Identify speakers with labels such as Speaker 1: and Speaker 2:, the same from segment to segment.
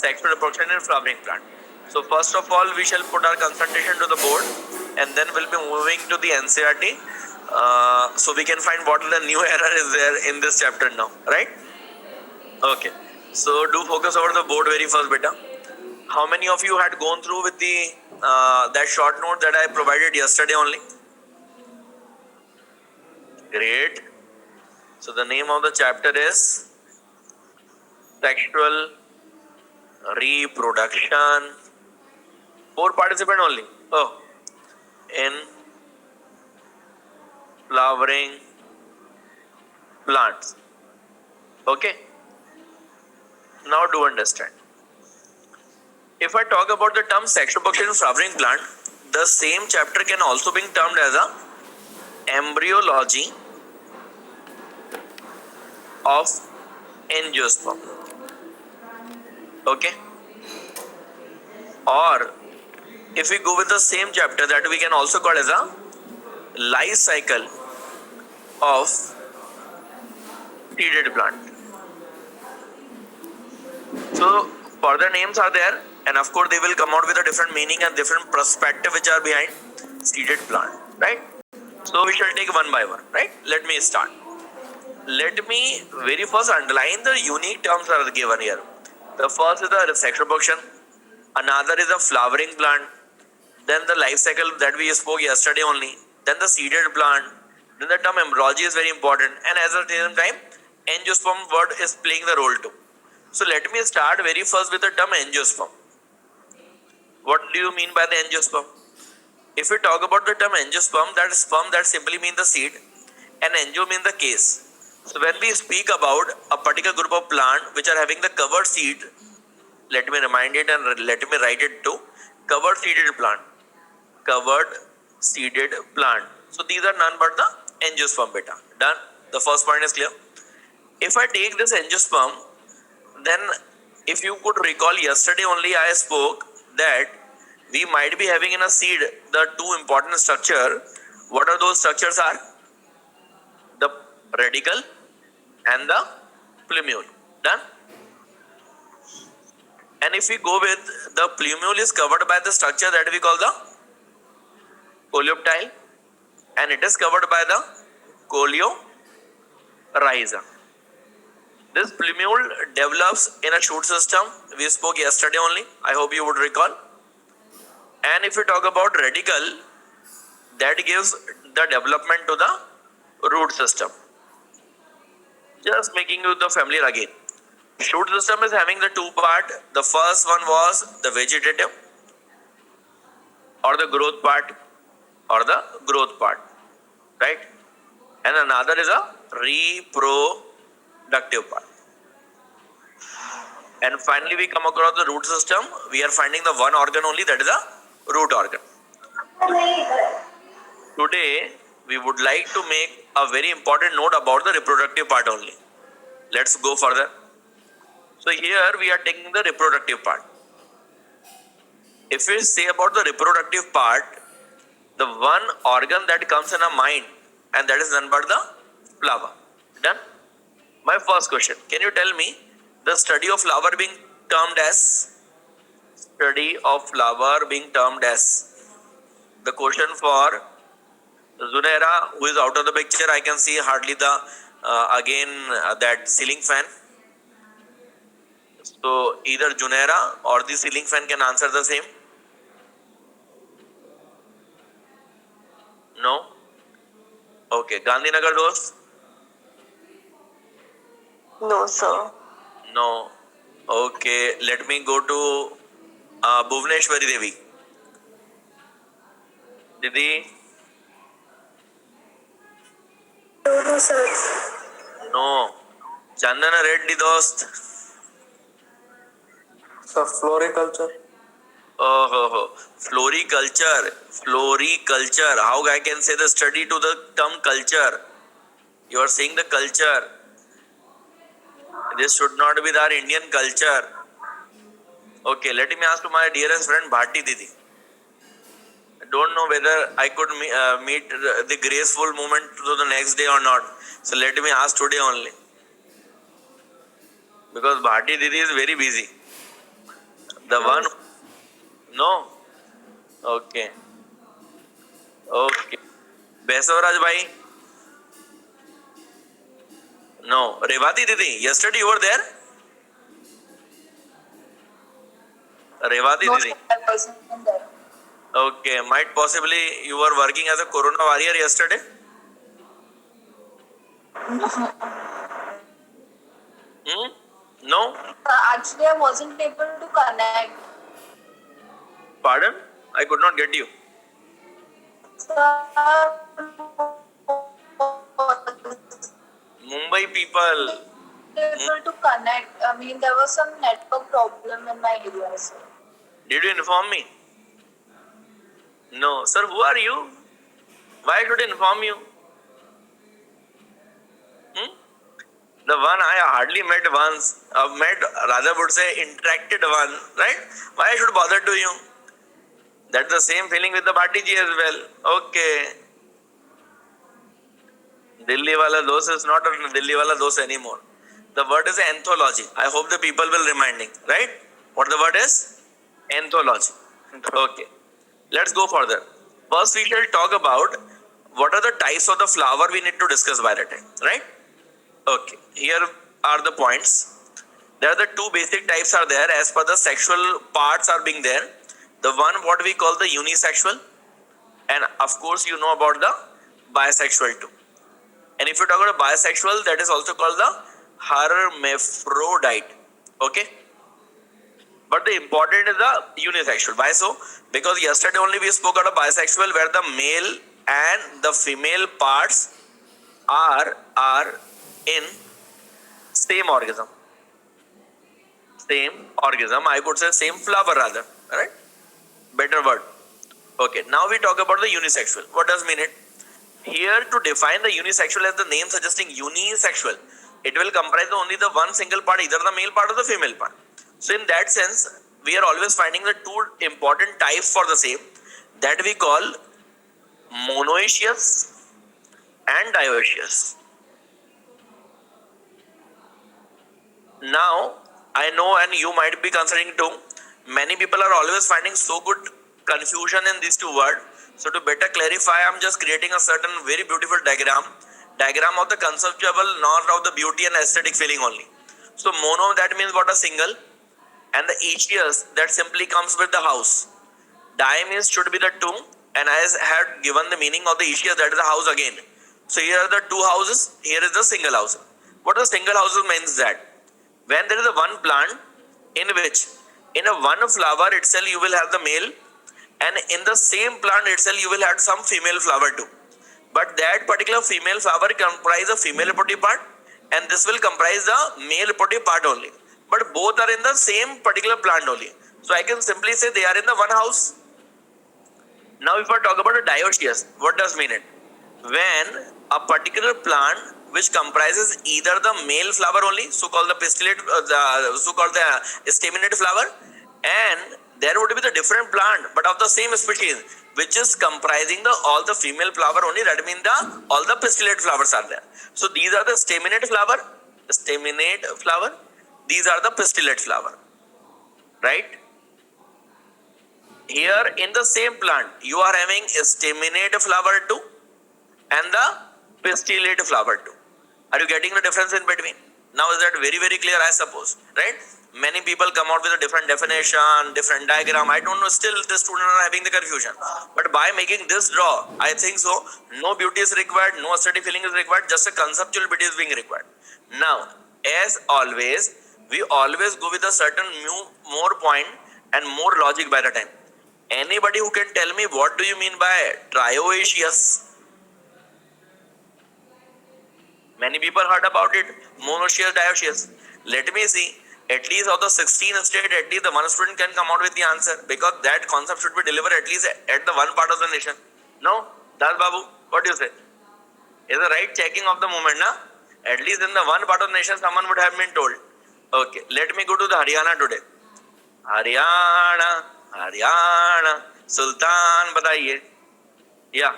Speaker 1: Sexual reproduction in flowering plant. So first of all, we shall put our concentration to the board, and then we'll be moving to the NCERT. So we can find what the new error is there in this chapter now, right? Okay. So do focus over the board very first, beta. How many of you had gone through with the that short note that I provided yesterday only? Great. So the name of the chapter is Sexual Reproduction. 4 participant only. Oh, in flowering plants. Okay. Now do understand. If I talk about the term sexual reproduction in flowering plant, the same chapter can also be termed as a embryology of angiosperm. Okay. Or if we go with the same chapter, that we can also call as a life cycle of seeded plant. So further names are there, and of course they will come out with a different meaning and different perspective which are behind seeded plant, right? So we shall take one by one, right? Let me start. Let me very first underline the unique terms that are given here. The first is the sexual reproduction, another is a flowering plant, then the life cycle that we spoke yesterday only, then the seeded plant, then the term embryology is very important, and at the same time, angiosperm word is playing the role too. So let me start very first with the term angiosperm. What do you mean by the angiosperm? If we talk about the term angiosperm, that sperm that simply means the seed, and angio means the case. So when we speak about a particular group of plant which are having the covered seed, let me remind it and let me write it too. Covered seeded plant. Covered seeded plant. So these are none but the angiosperm, beta. Done? The first point is clear. If I take this angiosperm, then if you could recall yesterday only I spoke that we might be having in a seed the two important structure. What are those structures are? The radicle and the plumule. Done? And if we go with the plumule is covered by the structure that we call the coleoptile, and it is covered by the coleorhiza. This plumule develops in a shoot system. We spoke yesterday only. I hope you would recall. And if we talk about radicle, that gives the development to the root system. Just making you the familiar again. Shoot system is having the two part. The first one was the vegetative or the growth part right? And another is a reproductive part. And finally we come across the root system. We are finding the one organ only, that is a root organ. Today we would like to make a very important note about the reproductive part only. Let's go further. So here we are taking the reproductive part. If we say about the reproductive part, the one organ that comes in our mind, and that is none but the flower. Done? My first question, can you tell me the study of flower being termed as? Study of flower being termed as. The question for Zunaira, who is out of the picture, I can see hardly the that ceiling fan. So either Junaira or the ceiling fan can answer the same. No? Okay. Gandhinagar dost?
Speaker 2: No, sir.
Speaker 1: No. Okay. Let me go to Bhuvneshwari Devi. Didi?
Speaker 2: No, sir.
Speaker 1: No. Chandana Reddy dost?
Speaker 3: Sir, floriculture.
Speaker 1: Oh. Floriculture. Floriculture. How I can say the study to the term culture? You are saying the culture. This should not be our Indian culture. Okay, let me ask to my dearest friend Bhati Didi. I don't know whether I could meet the graceful moment to the next day or not. So let me ask today only. Because Bhati Didi is very busy. The one. No. Okay. Okay. Besavaraj bhai. No. Revati Didi. Yesterday you were there. Revati
Speaker 2: No,
Speaker 1: Didi.
Speaker 2: sir, I wasn't there.
Speaker 1: Okay. Might possibly you were working as a Corona warrior yesterday. Hmm? No.
Speaker 2: Actually, I wasn't able to connect.
Speaker 1: Pardon? I could not get you.
Speaker 2: Sir,
Speaker 1: Mumbai people.
Speaker 2: able to connect. I mean, there was some network problem in my area, sir.
Speaker 1: Did you inform me? No. Sir, who are you? Why should I inform you? Hmm? The one I hardly met once. I've met, rather would say, interacted one, right? Why I should bother to you? That's the same feeling with the Bhatti ji as well. Okay. Delhi wala dos is not a Delhi wala dos anymore. The word is anthology. I hope the people will reminding, right? What the word is? Anthology. Okay. Let's go further. First, we shall talk about what are the types of the flower we need to discuss by the time, right? Okay. Here are the points. There are the two basic types are there as per the sexual parts are being there. The one what we call the unisexual, and of course you know about the bisexual too. And if you talk about bisexual, that is also called the hermaphrodite. Okay. But the important is the unisexual. Why so? Because yesterday only we spoke about a bisexual where the male and the female parts are in same organism. Same organism. I could say same flower rather. Right? Better word. Okay. Now we talk about the unisexual. What does mean it? Here to define the unisexual as the name suggesting unisexual, it will comprise only the one single part, either the male part or the female part. So in that sense, we are always finding the two important types for the same that we call monoecious and dioecious. Now, I know and you might be considering too, many people are always finding so good confusion in these two words. So to better clarify, I'm just creating a certain very beautiful diagram of the conceptual, not of the beauty and aesthetic feeling only. So mono, that means what, a single, and the echius, that simply comes with the house. Di means should be the two, and as I had given the meaning of the echius, that is the house again. So here are the two houses, here is the single house. What the single houses means that when there is a one plant in which in a one flower itself you will have the male, and in the same plant itself you will have some female flower too, but that particular female flower comprise a female body part and this will comprise the male body part only, but both are in the same particular plant only. So I can simply say they are in the one house. Now if I talk about a dioecious, what does mean it? When a particular plant which comprises either the male flower only, so called the pistillate, so called the staminate flower, and there would be the different plant but of the same species which is comprising the all the female flower only, that means the all the pistillate flowers are there. So these are the staminate flower, these are the pistillate flower, right? Here in the same plant you are having a staminate flower too and the pistillate flower too. Are you getting the difference in between? Now is that very very clear, I suppose, right? Many people come out with a different definition, different diagram. I don't know, still the students are having the confusion. But by making this draw, I think so, no beauty is required, no aesthetic feeling is required, just a conceptual bit is being required. Now, as always, we always go with a certain more point and more logic by the time. Anybody who can tell me what do you mean by trioecious? Many people heard about it, monoecious, dioecious. Let me see. At least of the 16 states, at least the one student can come out with the answer, because that concept should be delivered at least at the one part of the nation. No? Das Babu, what do you say? Is the right checking of the moment, na? At least in the one part of the nation, someone would have been told. Okay, let me go to the Haryana today. Haryana, Sultan, bataiye. Yeah.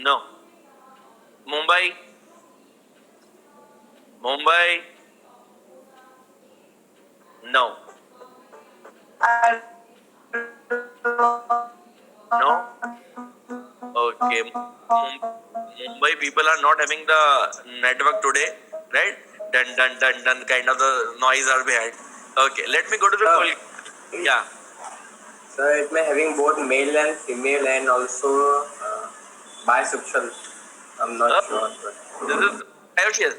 Speaker 1: No. Mumbai. No.
Speaker 2: I
Speaker 1: No? Okay. Mumbai people are not having the network today, right? Dun dun dun dun kind of the noise are behind. Okay, let me go to the yeah.
Speaker 3: So it may having both male and female and also bisexual. I'm not sure.
Speaker 1: This is Ayush.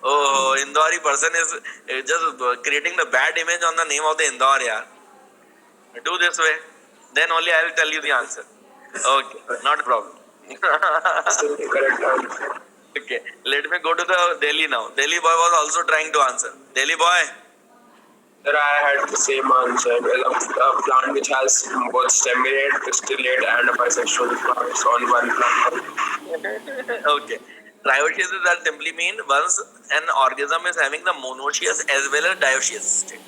Speaker 1: Oh, Indori person is just creating the bad image on the name of the Indore, yeah. Do this way, then only I will tell you the answer. Okay, not a problem.
Speaker 3: Correct.
Speaker 1: Okay, let me go to the Delhi now. Delhi boy was also trying to answer. Delhi boy.
Speaker 4: Sir, I had the same answer. A plant which has both staminate, distillate, and a bisexual flowers on one plant.
Speaker 1: Okay. Trioecious that simply mean once an organism is having the monoecious as well as dioecious state,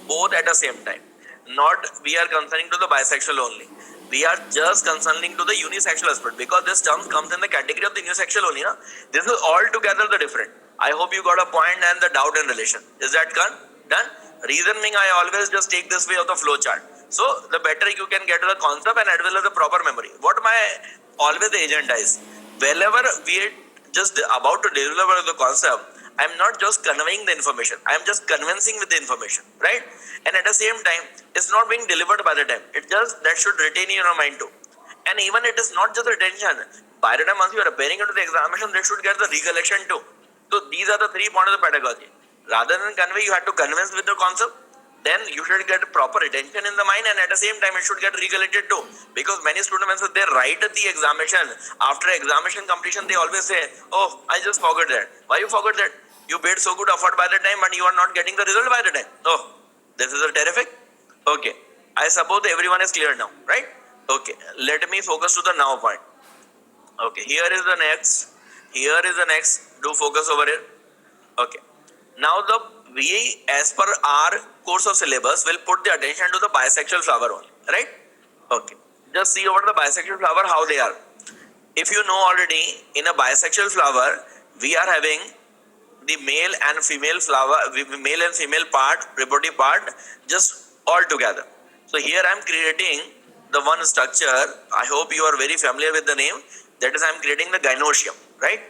Speaker 1: both at the same time. Not we are concerning to the bisexual only. We are just concerning to the unisexual aspect because this term comes in the category of the unisexual only. Na? This is altogether the different. I hope you got a point and the doubt in relation. Is that done? Reason being, I always just take this way of the flow chart. So the better you can get to the concept and as well as the proper memory. What my always the agenda is, wherever we are just about to deliver the concept, I am not just conveying the information. I am just convincing with the information, right? And at the same time, it's not being delivered by the time. It just that should retain in your mind too. And even it is not just retention. By the time once you are appearing into the examination, they should get the recollection too. So these are the 3 points of the pedagogy. Rather than convey, you have to convince with the concept. Then you should get proper retention in the mind, and at the same time, it should get recollected too. Because many students, when they write the examination, after examination completion, they always say, "Oh, I just forgot that." Why you forgot that? You paid so good effort by the time, but you are not getting the result by the time. Oh, this is a terrific. Okay, I suppose everyone is clear now, right? Okay, let me focus to the now point. Okay, here is the next. Here is the next. Do focus over here. Okay. Now we as per our course of syllabus will put the attention to the bisexual flower only, right? Okay. Just see over the bisexual flower how they are. If you know already, in a bisexual flower, we are having the male and female flower, male and female part, reproductive part, just all together. So here I am creating the one structure. I hope you are very familiar with the name. That is, I am creating the gynoecium, right?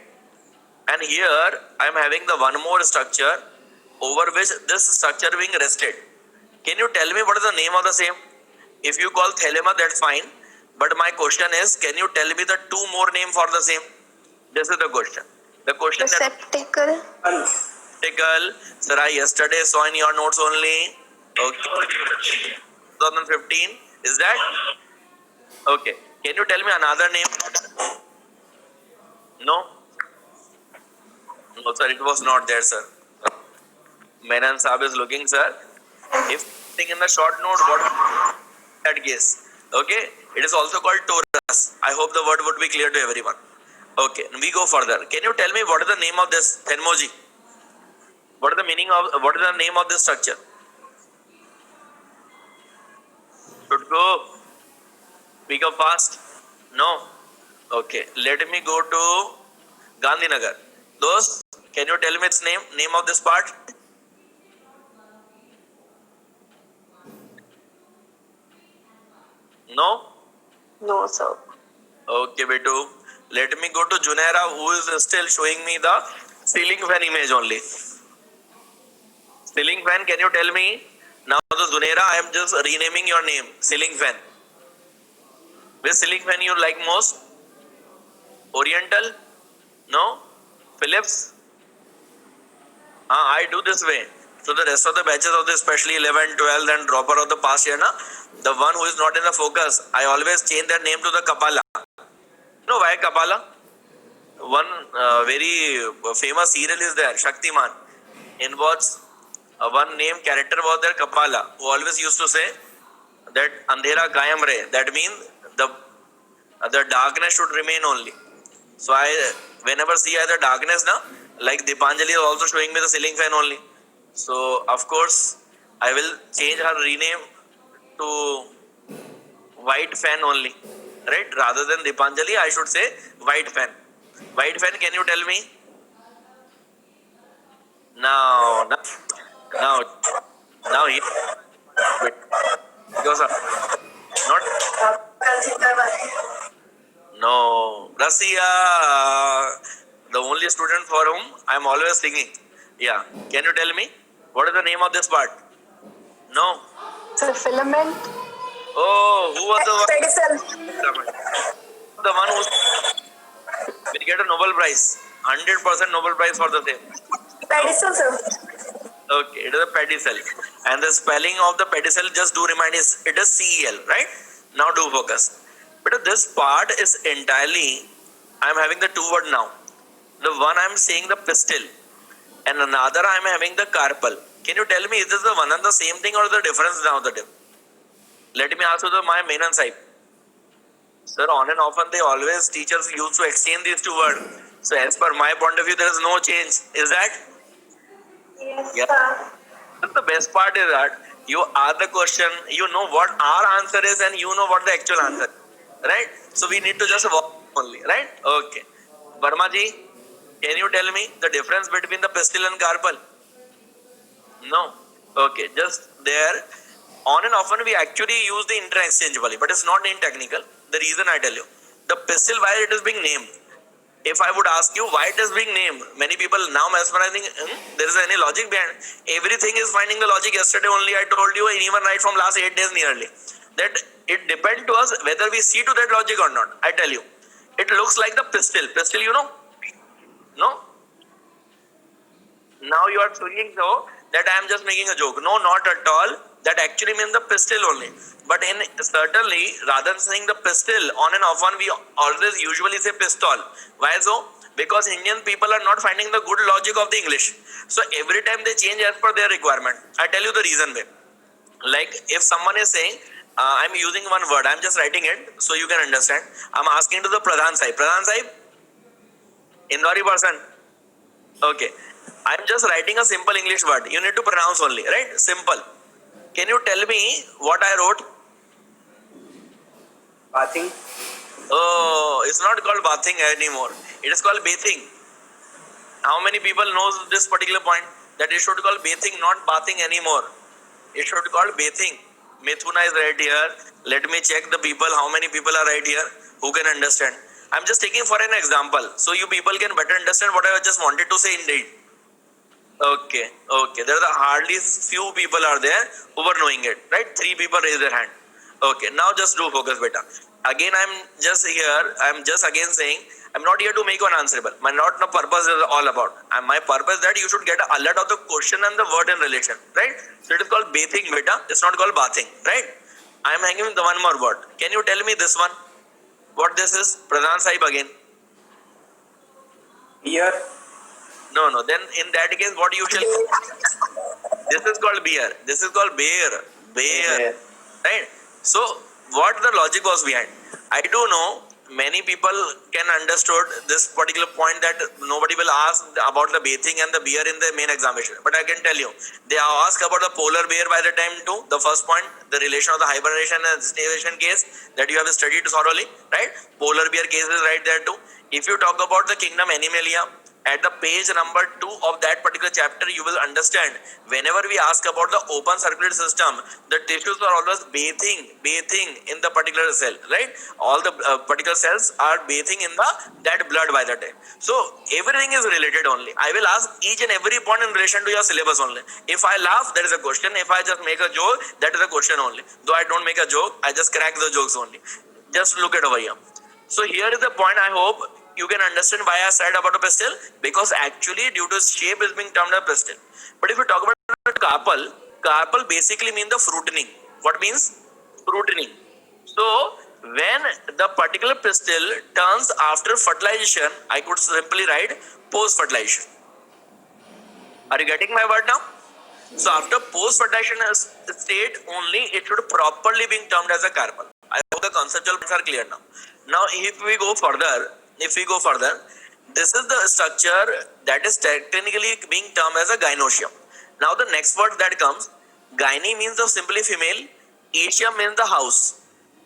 Speaker 1: And here I am having the one more structure over which this structure being rested. Can you tell me what is the name of the same? If you call thelema, that's fine. But my question is, can you tell me the 2 more name for the same? This is the question. The question
Speaker 2: receptacle.
Speaker 1: Receptacle. Sir, I yesterday saw in your notes only. Okay. 2015. Is that? Okay. Can you tell me another name? No? No, sir, it was not there, sir. Menon Saab is looking, sir. If think in the short note, what that case? Okay, it is also called torus. I hope the word would be clear to everyone. Okay, we go further. Can you tell me what is the name of this emoji? What is the meaning of? What is the name of this structure? Should go. Speak up fast. No. Okay, let me go to Gandhinagar. Those, can you tell me its name? Name of this part? No?
Speaker 2: No, sir.
Speaker 1: Okay, Betu. Let me go to Junaira, who is still showing me the ceiling fan image only. Ceiling fan, can you tell me? Now, the Junaira, I am just renaming your name. Ceiling fan. Which ceiling fan you like most? Oriental? No? Philips? I do this way. So the rest of the batches of the especially 11, 12 and dropper of the past year, the one who is not in the focus, I always change their name to the Kapala. You know why Kapala? One very famous serial is there, Shaktiman. In what one name character was there, Kapala, who always used to say that Andhera Kayam Re. That means the darkness should remain only. So I whenever see either darkness, like Dipanjali is also showing me the ceiling fan only. So of course I will change her rename to white fan only, right? Rather than Dipanjali, I should say white fan. White fan, can you tell me? Now, here. biology student for whom I am always singing. Yeah. Can you tell me what is the name of this part? No.
Speaker 2: So filament.
Speaker 1: Oh, who was the one?
Speaker 2: Pedicel.
Speaker 1: The one who will get a Nobel Prize. 100% Nobel Prize for the same.
Speaker 2: Pedicel, sir.
Speaker 1: Okay, it is a pedicel. And the spelling of the pedicel, just do remind, is it is CEL, right? Now do focus. But this part is entirely, I am having the two word now. The one I am saying the pistil, and another I am having the carpal. Can you tell me, is this the one and the same thing or the difference now the diff? Let me ask you my main and side. Sir, on and often they always teachers used to exchange these two words. So as per my point of view, there is no change. Is that?
Speaker 2: Yes,
Speaker 1: Yeah.
Speaker 2: sir.
Speaker 1: But the best part is that you ask the question, you know what our answer is, and you know what the actual answer is, right? So we need to just walk only, right? Okay. Verma ji, can you tell me the difference between the pistil and carpal? No. Okay, just there. On and often we actually use the interchangeably, but it's not in technical. The reason I tell you, the pistil, why it is being named. If I would ask you why it is being named, many people now mesmerizing, there is any logic behind. Everything is finding the logic. Yesterday only I told you, and even right from last 8 days nearly, that it depends to us whether we see to that logic or not. I tell you, it looks like the pistil. Pistil, you know? No? Now you are thinking so that I am just making a joke. No, not at all. That actually means the pistil only. But in certainly, rather than saying the pistil, on and off on, we always usually say pistol. Why so? Because Indian people are not finding the good logic of the English. So every time they change as per their requirement. I tell you the reason why. Like if someone is saying, I'm using one word, I'm just writing it so you can understand. I'm asking to the Pradhan Sahib. Pradhan Sahib, Indori person. Okay. I'm just writing a simple English word. You need to pronounce only, right? Simple. Can you tell me what I wrote?
Speaker 3: Bathing.
Speaker 1: Oh, it's not called bathing anymore. It is called bathing. How many people knows this particular point? That it should call bathing, not bathing anymore. It should call bathing. Mithuna is right here. Let me check the people. How many people are right here? Who can understand? I'm just taking for an example. So you people can better understand what I just wanted to say indeed. Okay, okay. There are hardly few people are there who were knowing it, right? 3 people raise their hand. Okay, now just do focus, beta. Again, I'm just here. I'm just again saying, I'm not here to make you unanswerable. My not the purpose is all about. And my purpose is that you should get an alert of the question and the word in relation, right? So it is called bathing, beta. It's not called bathing, right? I'm hanging with the one more word. Can you tell me this one? What this is? Pradhan Sahib again.
Speaker 3: Beer.
Speaker 1: No, no. Then in that case, what you shall? This is called beer. This is called beer. Beer.
Speaker 3: Yeah.
Speaker 1: Right? So, what the logic was behind? I do know many people can understood this particular point that nobody will ask about the bathing and the beer in the main examination. But I can tell you, they ask about the polar bear by the time too. The first point, the relation of the hibernation and starvation case that you have studied thoroughly, right? Polar bear case is right there too. If you talk about the kingdom Animalia, at the page number 2 of that particular chapter, you will understand whenever we ask about the open circulatory system, the tissues are always bathing in the particular cell, right? All the particular cells are bathing in the that blood by the time. So everything is related only. I will ask each and every point in relation to your syllabus only. If I laugh, there is a question. If I just make a joke, that is a question only. Though I don't make a joke, I just crack the jokes only. Just look at over here. So here is the point. I hope you can understand why I said about a pistil, because actually due to its shape is being termed a pistil. But if you talk about carpal basically means the fruiting. What means? Fruiting. So when the particular pistil turns after fertilization, I could simply write post-fertilization. Are you getting my word now? So after post-fertilization state only, it should properly be termed as a carpal. I hope the conceptual points are clear now. Now if we go further, this is the structure that is technically being termed as a gynoecium. Now the next word that comes, gyne means the simply female, ecium means the house.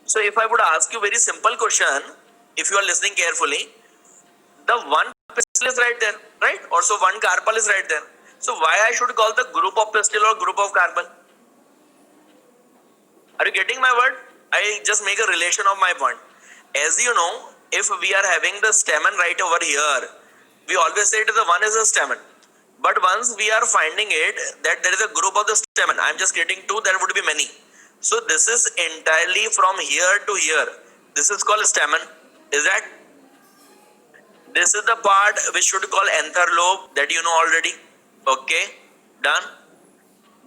Speaker 1: So if I would ask you very simple question, if you are listening carefully, the one pistil is right there, right? Also one carpal is right there. So why I should call the group of pistil or group of carpal? Are you getting my word? I just make a relation of my point. As you know, if we are having the stamen right over here, we always say it is the one is a stamen. But once we are finding it that there is a group of the stamen, I am just creating two, there would be many. So this is entirely from here to here. This is called stamen. Is that? This is the part which should call anther lobe, that you know already. Okay, done.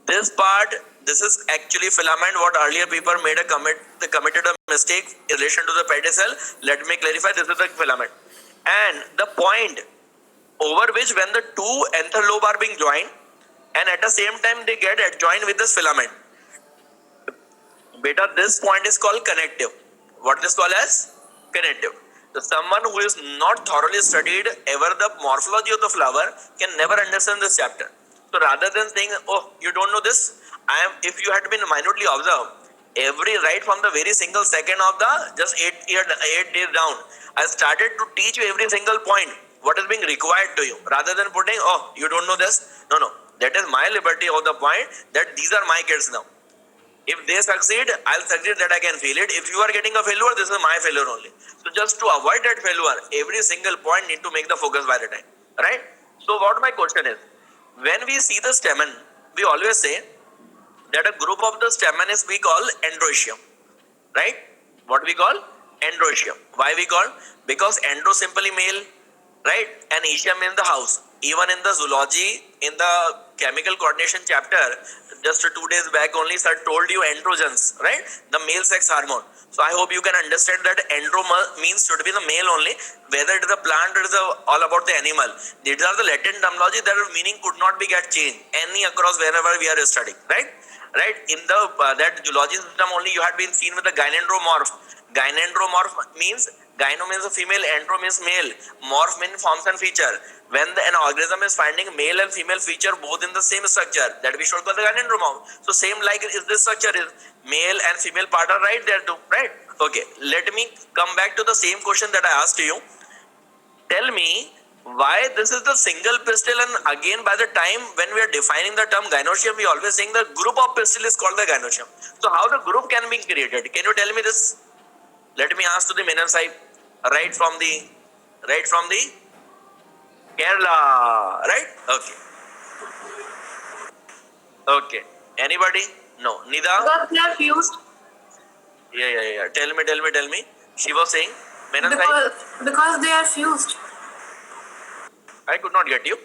Speaker 1: This part, this is actually filament. What earlier people made a they committed a mistake in relation to the pedicel. Let me clarify. This is the filament, and the point over which when the two anther lobe are being joined, and at the same time they get adjoined with this filament. Beta, this point is called connective. What is called as connective. So someone who is not thoroughly studied ever the morphology of the flower can never understand this chapter. So rather than saying, oh, you don't know this, if you had been minutely observed, right from the very single second of the just 8 days down, I started to teach you every single point, what is being required to you, rather than putting, oh, you don't know this. No, that is my liberty of the point that these are my kids now. If they succeed, I'll succeed that I can feel it. If you are getting a failure, this is my failure only. So just to avoid that failure, every single point need to make the focus by the time. Right? So what my question is, when we see the stamen, we always say that a group of the stamen is we call androecium. Right? What we call? Androecium. Why we call? Because andro simply male, right? And ecium in the house. Even in the zoology, in the chemical coordination chapter, just 2 days back only, sir told you androgens, right? The male sex hormone. So I hope you can understand that andro means should be the male only, whether it is a plant or it is all about the animal. These are the Latin terminology that meaning could not be get changed any across wherever we are studying, right? Right? In the that zoology system only you had been seen with the gynandromorph. Gynandromorph means gyno means a female, andro means male, morph means forms and feature. When an organism is finding male and female feature both in the same structure, that we should call the gynandromorph. So same like is this structure is male and female part are right there too, right? Okay, let me come back to the same question that I asked you. Tell me why this is the single pistil, and again by the time when we are defining the term gynoecium, we always saying the group of pistil is called the gynoecium. So how the group can be created? Can you tell me this? Let me ask to the Menon side, right from the Kerala, right? Okay. Anybody? No. Nida?
Speaker 2: Because they are fused.
Speaker 1: Yeah. Tell me. She was saying, Menon side.
Speaker 2: Because they are fused.
Speaker 1: I could not get you.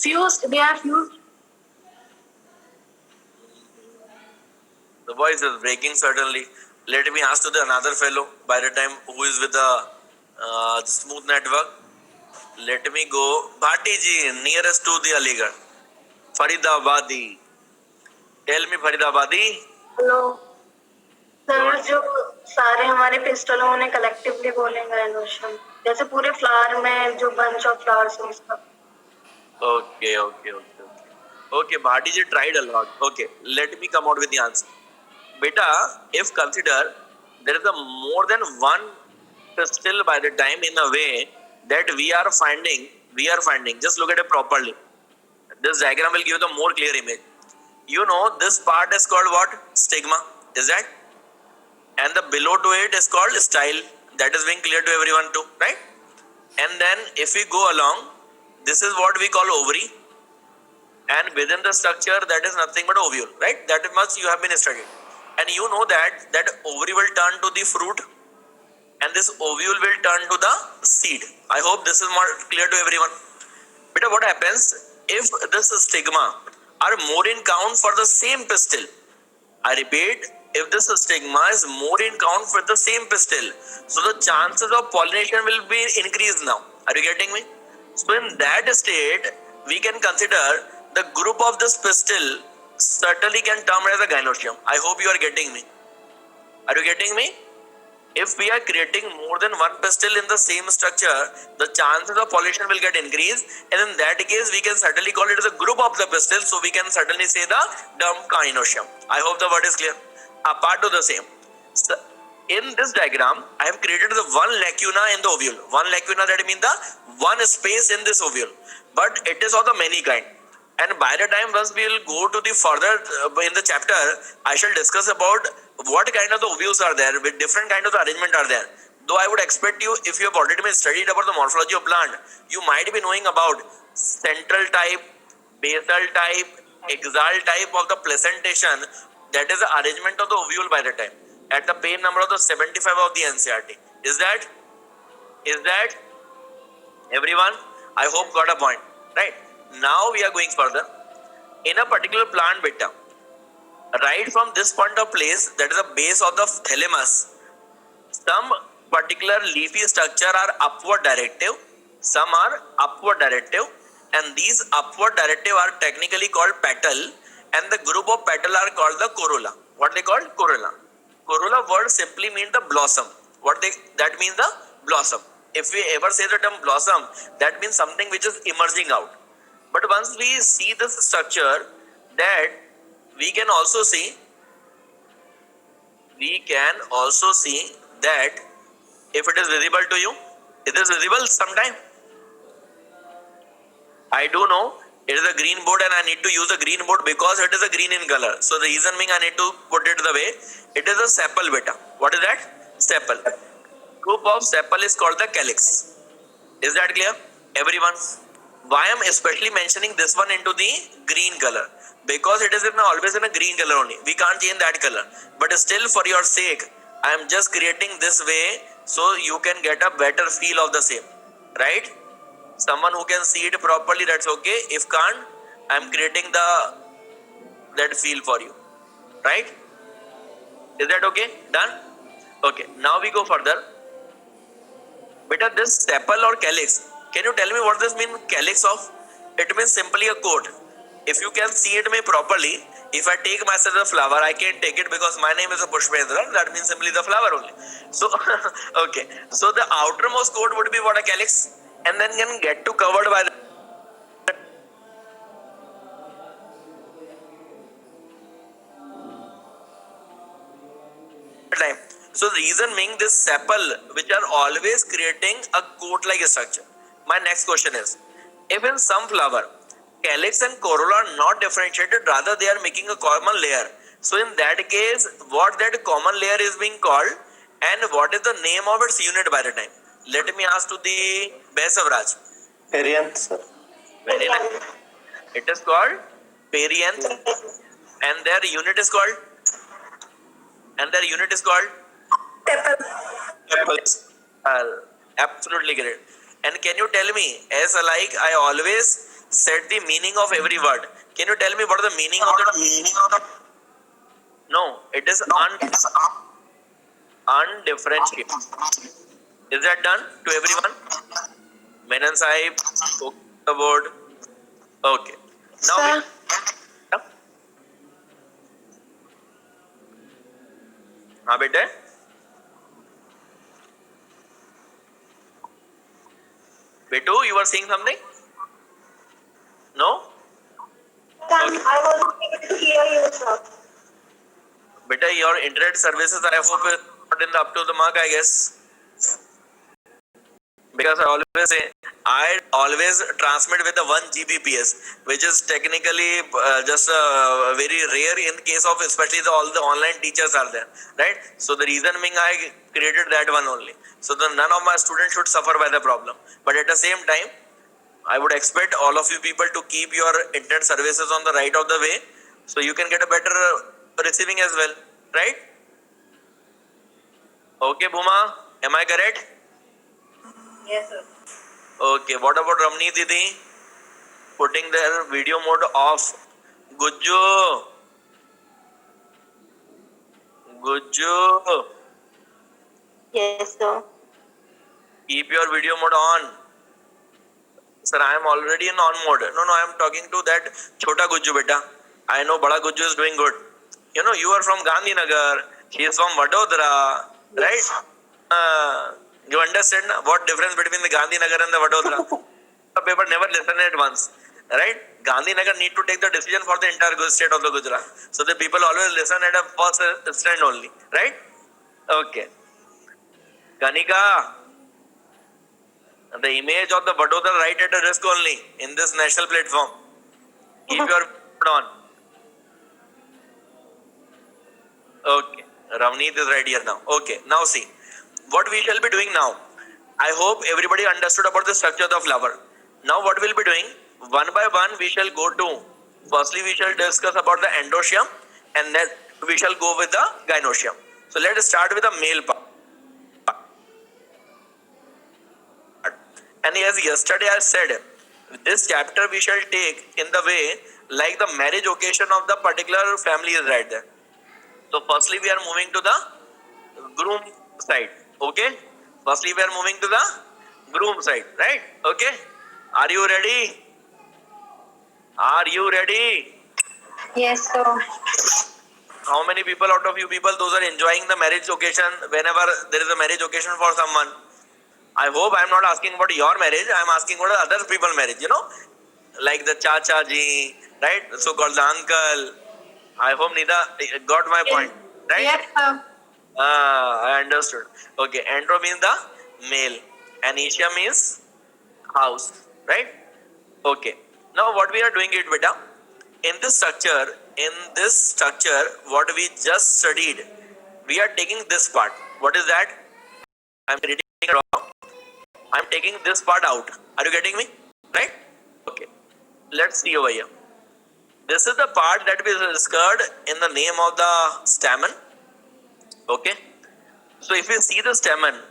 Speaker 2: They are fused.
Speaker 1: The voice is breaking certainly. Let me ask to the another fellow by the time who is with the smooth network. Let me go. Bhati ji, nearest to the Aligarh. Faridabadi. Tell me Faridabadi.
Speaker 2: Hello sir, जो सारे हमारे pistol उन्हें collectively बोलेंगे एनोशियम, जैसे पूरे flower में जो bunch of flowers है उसका.
Speaker 1: Okay, Bhati ji tried a lot. Okay, let me come out with the answer. Beta, if consider there is a more than one pistil by the time in a way that we are finding, just look at it properly. This diagram will give the more clear image. You know, this part is called what? Stigma, is that? And the below to it is called style. That is being clear to everyone too, right? And then if we go along, this is what we call ovary. And within the structure, that is nothing but ovule, right? That much you have been studied. And you know that ovary will turn to the fruit, and this ovule will turn to the seed. I hope this is more clear to everyone. But what happens if this stigma are more in count for the same pistil? I repeat, if this stigma is more in count for the same pistil, so the chances of pollination will be increased now. Are you getting me? So in that state, we can consider the group of this pistil certainly can term as a gynoecium. I hope you are getting me. Are you getting me? If we are creating more than one pistil in the same structure, the chances of pollination will get increased, and in that case, we can certainly call it as a group of the pistils. So we can certainly say the term gynoecium. I hope the word is clear. Apart to the same. So in this diagram, I have created the one lacuna in the ovule. One lacuna, that means the one space in this ovule. But it is of the many kind. And by the time once we will go to the further in the chapter, I shall discuss about what kind of the ovules are there, with different kind of the arrangement are there. Though I would expect you, if you have already been studied about the morphology of plant, you might be knowing about central type, basal type, axial type of the placentation. That is the arrangement of the ovule by the time. At the page number of the 75 of the NCRT. Is that everyone? I hope got a point. Right? Now we are going further. In a particular plant beta, right from this point of place, that is the base of the thalamus, some particular leafy structure are upward directive, some are upward directive, and these upward directive are technically called petal, and the group of petal are called the corolla. What they call corolla? Corolla word simply means the blossom. That means the blossom. If we ever say the term blossom, that means something which is emerging out. But once we see this structure, that we can also see that if it is visible to you, it is visible sometime. I do know it is a green board and I need to use a green board because it is a green in color. So the reason being I need to put it the way it is a sepal beta. What is that? Sepal. Group of sepal is called the calyx. Is that clear? Everyone? Why I am especially mentioning this one into the green color? Because it is always in a green color only. We can't change that color. But still for your sake, I am just creating this way so you can get a better feel of the same. Right? Someone who can see it properly, that's okay. If can't, I am creating that feel for you. Right? Is that okay? Done? Okay. Now we go further. Beta, this sepal or calyx, can you tell me what this means? Calyx of? It means simply a coat. If you can see it properly, if I take myself a flower, I can't take it because my name is a Pushpendra. That means simply the flower only. So, okay. So the outermost coat would be what, a calyx, and then can get to covered by the time. So the reason being this sepal, which are always creating a coat-like structure. My next question is, if in some flower, calyx and corolla are not differentiated, rather they are making a common layer. So in that case, what that common layer is being called and what is the name of its unit by the time? Let me ask to the Besavraj.
Speaker 3: Perianth, sir.
Speaker 1: Very nice. It is called perianth and their unit is called absolutely great. And can you tell me, as like I always said the meaning of every word, can you tell me what is the meaning of the No, it is undifferentiated. Is that done to everyone? Menon Sahib, okay, the word. Okay. Now
Speaker 2: Sir.
Speaker 1: हाँ बेटे Betu, you were saying something? No?
Speaker 2: I wasn't able to hear you, sir.
Speaker 1: Beta, your internet services, I hope, is not in the up to the mark, I guess. Because I always transmit with the 1 Gbps, which is technically just very rare in case of especially all the online teachers are there, right? So the reason being I created that one only. So none of my students should suffer by the problem. But at the same time, I would expect all of you people to keep your internet services on the right of the way, so you can get a better receiving as well, right? Okay, Bhuma, am I correct?
Speaker 2: Yes, sir.
Speaker 1: Okay, what about Ramni Didi? Putting their video mode off. Gujju.
Speaker 2: Yes, sir.
Speaker 1: Keep your video mode on. Sir, I am already in on mode. No, I am talking to that Chota Gujju beta. I know Bada Gujju is doing good. You know, you are from Gandhinagar. He is from Vadodara. Right? You understand what difference between the Gandhinagar and the Vadodara? The paper never listened at once. Right? Gandhinagar need to take the decision for the entire state of the Gujarat. So the people always listen at a first stand only. Right? Okay. Kanika, the image of the Vadodara right at a risk only in this national platform. Keep your on. Okay. Ravneet is right here now. Okay. Now see. what we shall be doing now? I hope everybody understood about the structure of the flower. Now what we'll be doing, one by one we shall go to, firstly we shall discuss about the endoecium, and then we shall go with the gynoecium. So let us start with the male part. And as yesterday I said, this chapter we shall take in the way like the marriage occasion of the particular family is right there. So firstly we are moving to the groom side. Okay, firstly we are moving to the groom side, right? Okay, are you ready? Are you ready?
Speaker 2: Yes, sir.
Speaker 1: How many people out of you people those are enjoying the marriage occasion whenever there is a marriage occasion for someone? I hope I am not asking about your marriage, I am asking about other people's marriage, like the Chacha ji, right? So called the uncle. I hope Nida got my point, right?
Speaker 2: Yes, sir.
Speaker 1: I understood. Okay, andro means the male, and Asia means house, right? Okay. Now what we are doing it, beta? In this structure, what we just studied, we are taking this part. What is that? I'm reading it wrong. I'm taking this part out. Are you getting me? Right? Okay. Let's see over here. This is the part that we discussed in the name of the stamen. Okay. So if you see the stamen,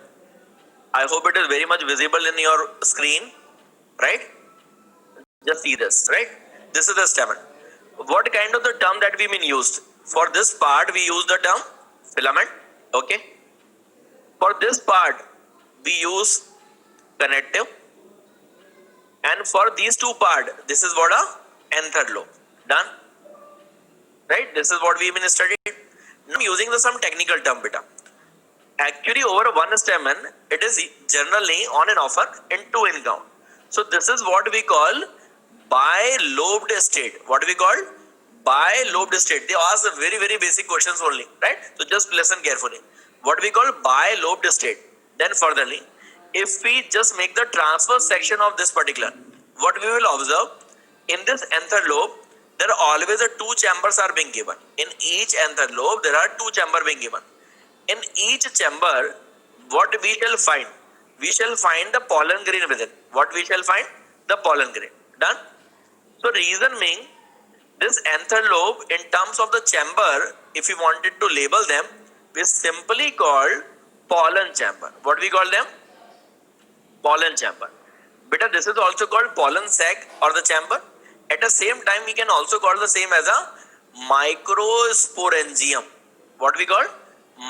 Speaker 1: I hope it is very much visible in your screen, right? Just see this, right? This is the stamen. What kind of the term that we been used? For this part, we use the term filament. Okay. For this part, we use connective. And for these two part, this is what a anther lobe. Done? Right? This is what we have been studying. Now I'm using some technical term, beta. Actually, over one stamen, it is generally on and offer in two in count. So this is what we call bilobed state. What we call bilobed state. They ask very very basic questions only, right? So just listen carefully. What we call bilobed state. Then furtherly, if we just make the transverse section of this particular, what we will observe in this anther lobe, there are always two chambers are being given. In each anther lobe, there are two chambers being given. In each chamber, what we shall find? We shall find the pollen grain within. What we shall find? The pollen grain. Done? So reason being, this anther lobe in terms of the chamber, if we wanted to label them, we simply called pollen chamber. What we call them? Pollen chamber. Beta, this is also called pollen sac or the chamber. At the same time, we can also call the same as a microsporangium. What we call?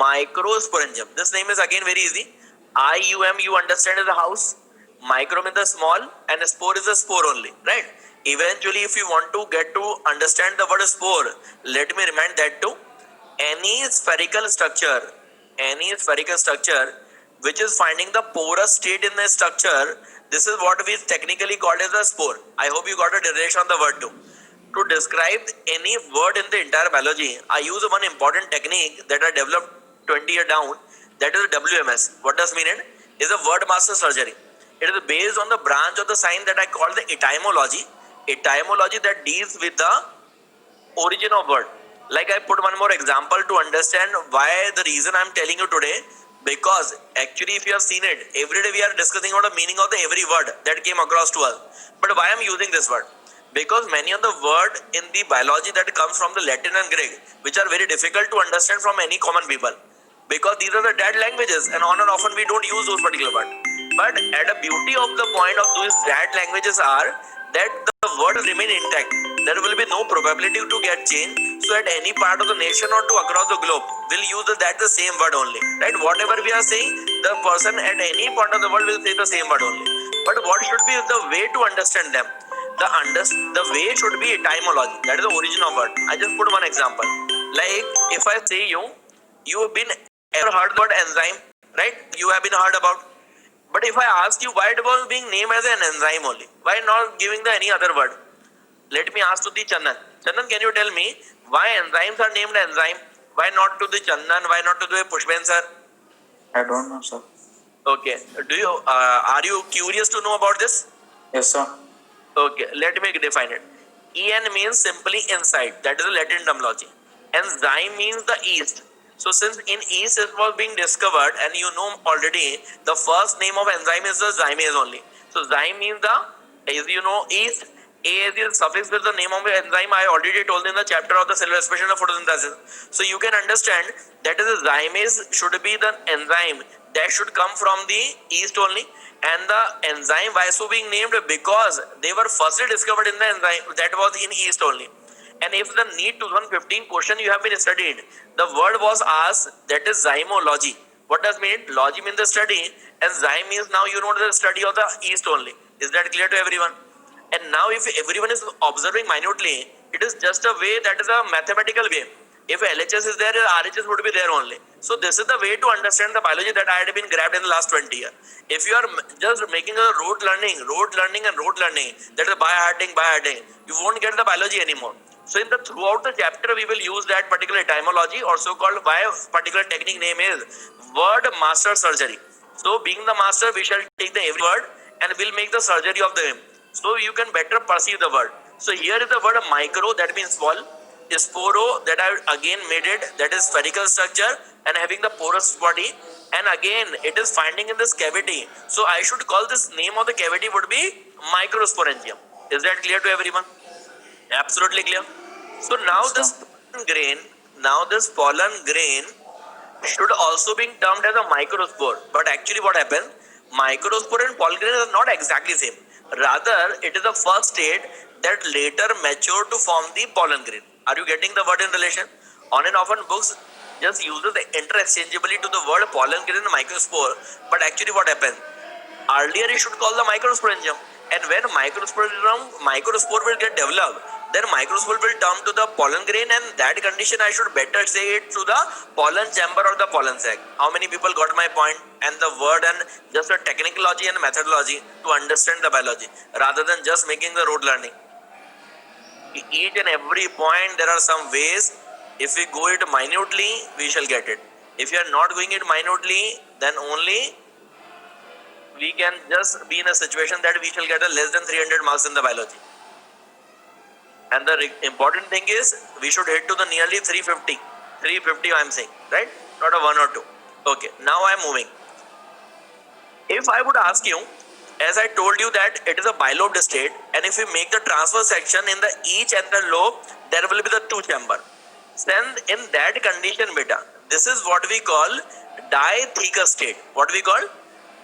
Speaker 1: Microsporangium. This name is again very easy. IUM you understand is a house. Micro means the small and spore is a spore only, right? Eventually, if you want to get to understand the word spore, let me remind that too. Any spherical structure which is finding the porous state in the structure, this is what we technically called as a spore. I hope you got a derivation on the word too. To describe any word in the entire biology, I use one important technique that I developed 20 years down, that is WMS. What does mean it? Is a word master surgery. It is based on the branch of the sign that I call the etymology. Etymology that deals with the origin of word. Like I put one more example to understand why the reason I am telling you today, because actually if you have seen it, every day we are discussing about the meaning of the every word that came across to us. But why I am using this word? Because many of the word in the biology that comes from the Latin and Greek, which are very difficult to understand from any common people, because these are the dead languages and on and often we don't use those particular words. But at the beauty of the point of those dead languages are that the word will remain intact. There will be no probability to get changed. So at any part of the nation or to across the globe, we'll use that the same word only. Right? Whatever we are saying, the person at any part of the world will say the same word only. But what should be the way to understand them? The way should be etymology. That is the origin of word. I just put one example. Like if I say you have been ever heard the word enzyme, right? You have been heard about. But if I ask you why it was being named as an enzyme only, why not giving the any other word? Let me ask to the Chandan. Chandan, can you tell me why enzymes are named enzyme? Why not to the Chandan? Why not to the Pushpen sir?
Speaker 5: I don't know, sir.
Speaker 1: Okay. Are you curious to know about this?
Speaker 5: Yes, sir.
Speaker 1: Okay. Let me define it. En means simply inside. That is the Latin terminology. Enzyme means the yeast. So since in yeast it was being discovered, and you know already the first name of enzyme is the zymase only. So zyme means the, as you know, yeast. A is the suffix with the name of the enzyme. I already told in the chapter of the cell respiration of photosynthesis. So you can understand that is the zymase should be the enzyme that should come from the yeast only, and the enzyme why so being named because they were firstly discovered in the enzyme that was in yeast only. And if the NEET 2015 question you have been studied, the word was asked, that is zymology. What does mean? Logy means the study, and zyme means now you know the study of the yeast only. Is that clear to everyone? And now if everyone is observing minutely, it is just a way, that is a mathematical way. If LHS is there, RHS would be there only. So this is the way to understand the biology that I had been grabbed in the last 20 years. If you are just making a rote learning, that is by hearting, you won't get the biology anymore. So in the throughout the chapter, we will use that particular etymology, or so-called why particular technique name is word master surgery. So being the master, we shall take the every word and will make the surgery of them. So you can better perceive the word. So here is the word micro, that means small. Sporo, that I again made it, that is spherical structure and having the porous body. And again, it is finding in this cavity. So I should call this name of the cavity would be microsporangium. Is that clear to everyone? Absolutely clear. So now this pollen grain should also be termed as a microspore. But actually what happened? Microspore and pollen grain are not exactly same. Rather, it is the first state that later matured to form the pollen grain. Are you getting the word in relation? On and often books just uses the interchangeably to the word pollen grain and microspore. But actually what happened? Earlier you should call the microsporangium. And when microspore will get developed, then microspore will turn to the pollen grain, and that condition I should better say it to the pollen chamber or the pollen sac. How many people got my point? And the word and just the technicology and methodology to understand the biology rather than just making the rote learning. Each and every point there are some ways. If we go it minutely, we shall get it. If you are not going it minutely, then only we can just be in a situation that we shall get a less than 300 marks in the biology. And the important thing is we should hit to the nearly 350 I am saying, right? Not a 1 or 2. Okay, now I am moving. If I would ask you, as I told you that it is a bilobed state, and if we make the transverse section in the each anther lobe, there will be the 2 chamber. Then in that condition, beta, this is what we call ditheca state. What we call?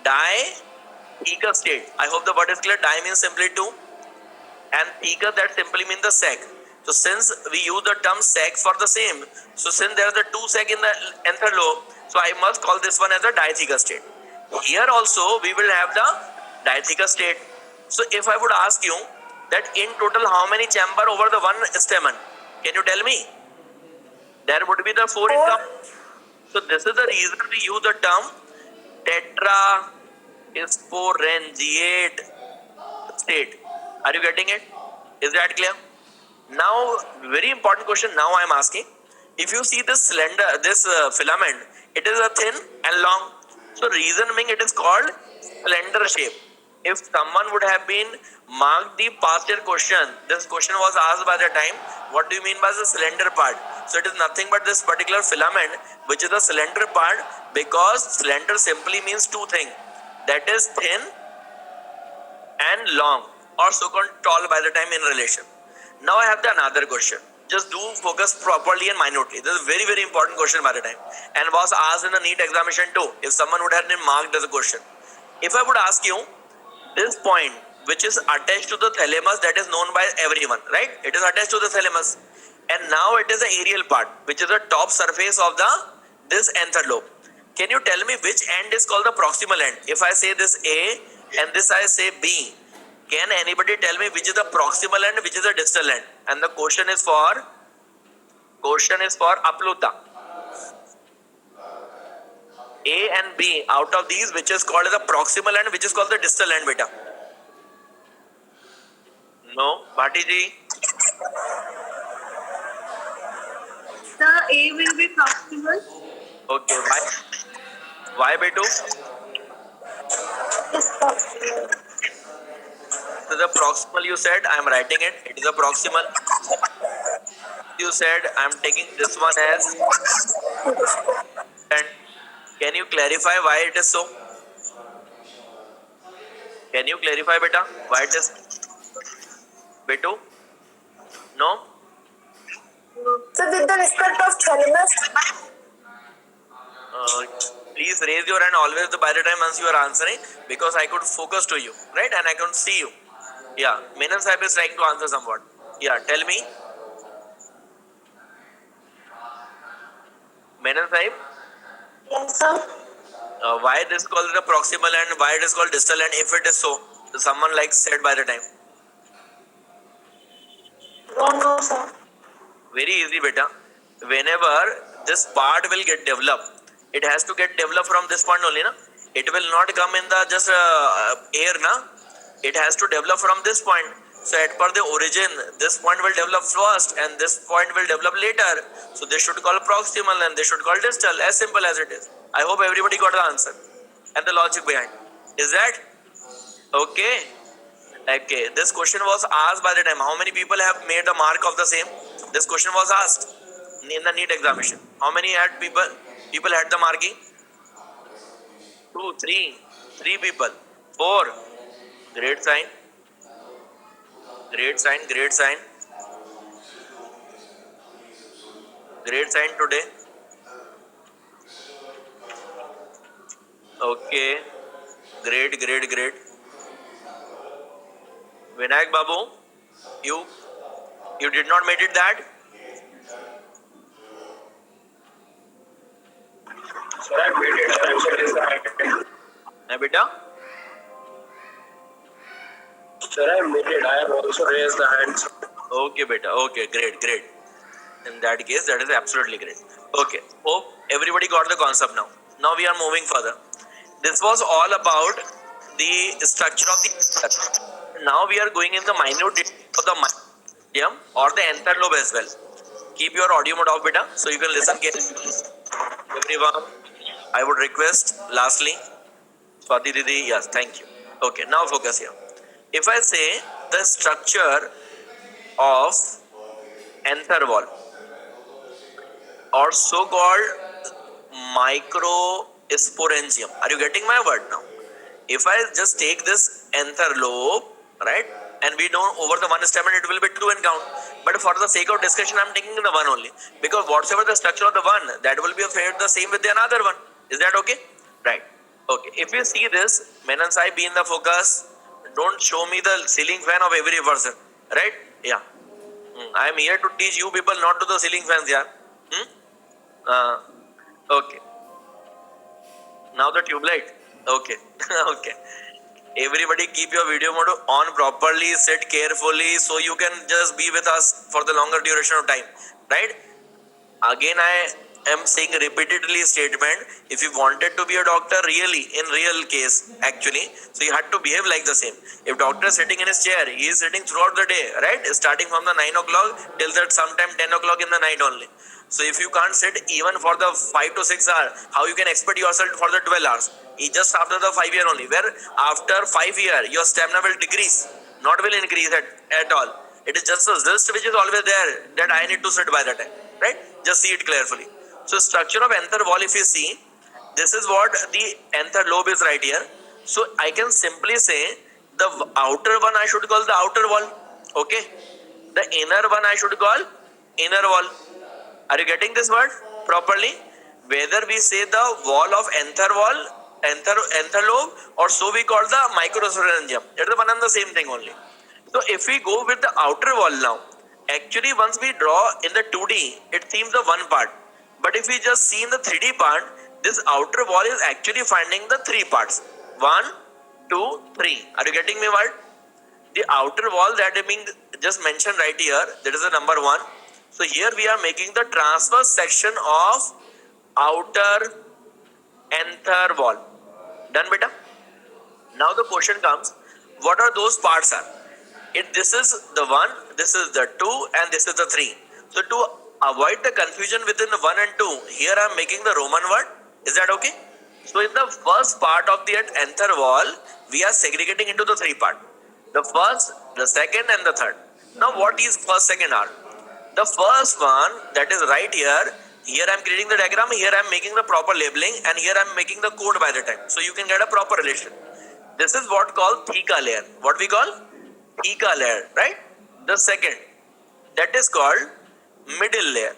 Speaker 1: Ditheca state. I hope the word is clear. Di means simply 2, and theca, that simply means the sac. So since we use the term sac for the same, so since there are the 2 sac in the anther lobe, so I must call this one as a ditheca state. Here also we will have the ditheca state. So if I would ask you that in total how many chamber over the one stamen, can you tell me? There would be the 4 in term. So this is the reason we use the term tetrasporangiate state. Are you getting it? Is that clear? Now, very important question now I am asking. If you see this filament, it is a thin and long. So reason being it is called slender shape. If someone would have been marked the past year question, this question was asked by the time, what do you mean by the slender part? So it is nothing but this particular filament, which is the slender part, because slender simply means 2 things. That is thin and long, or so-called tall by the time in relation. Now I have the another question. Just do focus properly and minutely. This is a very, very important question by the time, and was asked in the NEET examination too, if someone would have been marked as a question. If I would ask you, this point which is attached to the thalamus, that is known by everyone, right? It is attached to the thalamus, and now it is the aerial part, which is the top surface of this anther lobe. Can you tell me which end is called the proximal end? If I say this A and this I say B, can anybody tell me which is the proximal end, which is the distal end? And the question is for Apluta. A and B, out of these, which is called as the proximal end, which is called the distal end, beta? No, Bhati ji.
Speaker 2: The A will be proximal.
Speaker 1: Okay, why betu?
Speaker 2: Yes, proximal.
Speaker 1: So the proximal you said, I am writing it. It is a proximal. you said I'm taking this one as, and can you clarify why it is so? Can you clarify, beta, why it is? Betu? No?
Speaker 2: So with the respect of Thalamus,
Speaker 1: Uh, please raise your hand always by the time once you are answering, because I could focus to you, right? And I can see you. Yeah, Menon Sahib is trying to answer somewhat. Yeah, tell me. Menon Sahib,
Speaker 2: yes sir.
Speaker 1: why this is called the proximal and why it is called distal, and if it is so, someone like said by the time.
Speaker 2: Don't know sir.
Speaker 1: Very easy, beta. Whenever this part will get developed, it has to get developed from this point only, na? It will not come in the just air, na? It has to develop from this point. So at per the origin, this point will develop first and this point will develop later. So this should call proximal and this should call distal, as simple as it is. I hope everybody got the answer and the logic behind. Is that okay? Okay, this question was asked by the time. How many people have made the mark of the same? This question was asked in the NEET examination. How many had people had the marking? 2, 3, 3 people, 4. Great sign. Great sign, great sign. Great sign today. Okay. Great, great, great. Vinayak Babu, you did not made it that?
Speaker 4: Sir, I made it. I also raised the hand.
Speaker 1: Hey, beta?
Speaker 4: Sir, I made it. I have also raised the hand.
Speaker 1: Okay, beta. Okay, great, great. In that case, that is absolutely great. Okay, hope everybody got the concept now. Now we are moving further. This was all about the structure of the. Now we are going in the minute detail of the medium or the anther lobe as well. Keep your audio mode off, beta, so you can listen carefully. Everyone, I would request. Lastly, Swati Didi, yes, thank you. Okay, now focus here. If I say the structure of anther wall or so-called microsporangium, are you getting my word now? If I just take this anther lobe, right, and we know over the one stamen it will be 2 in count, but for the sake of discussion I'm taking the one only, because whatever the structure of the one, that will be affair the same with the another one. Is that okay? Right. Okay. If you see this, Menon Sai, be in the focus. Don't show me the ceiling fan of every person. Right? Yeah. I am here to teach you people not to the ceiling fans, yeah. Okay. Now the tube light. Okay. Okay. Everybody keep your video mode on properly, sit carefully so you can just be with us for the longer duration of time. Right? Again, I am saying repeatedly statement, if you wanted to be a doctor really, in real case, actually, so you had to behave like the same. If doctor is sitting in his chair, he is sitting throughout the day, right? Starting from the 9 o'clock till that sometime 10 o'clock in the night only. So if you can't sit even for the 5 to 6 hours, how you can expect yourself for the 12 hours? Just after the 5 year only, where after 5 year, your stamina will decrease, not will increase at all. It is just a zest which is always there that I need to sit by the time, right? Just see it carefully. So structure of anther wall, if you see, this is what the anther lobe is right here. So I can simply say the outer one I should call the outer wall. Okay. The inner one I should call inner wall. Are you getting this word properly? Whether we say the wall of anther wall, anther lobe, or so we call the microsporangium. It is one and the same thing only. So if we go with the outer wall now, actually once we draw in the 2D, it seems the one part. But if we just see in the 3D part, this outer wall is actually finding the 3 parts. 1, 2, 3. Are you getting me what? The outer wall that is being just mentioned right here, that is the number 1. So here we are making the transverse section of outer anther wall. Done, beta? Now the question comes, what are those parts are? This is the 1, this is the 2, and this is the 3. So to avoid the confusion within the 1 and 2, here I am making the Roman word. Is that okay? So in the first part of the anther wall, we are segregating into the 3 parts. The first, the second, and the third. Now what is first, second are? The first one that is right here. Here I'm creating the diagram. Here I'm making the proper labeling, and here I'm making the code by the time. So you can get a proper relation. This is what called theta layer. What we call theta layer, right? The second, that is called middle layer.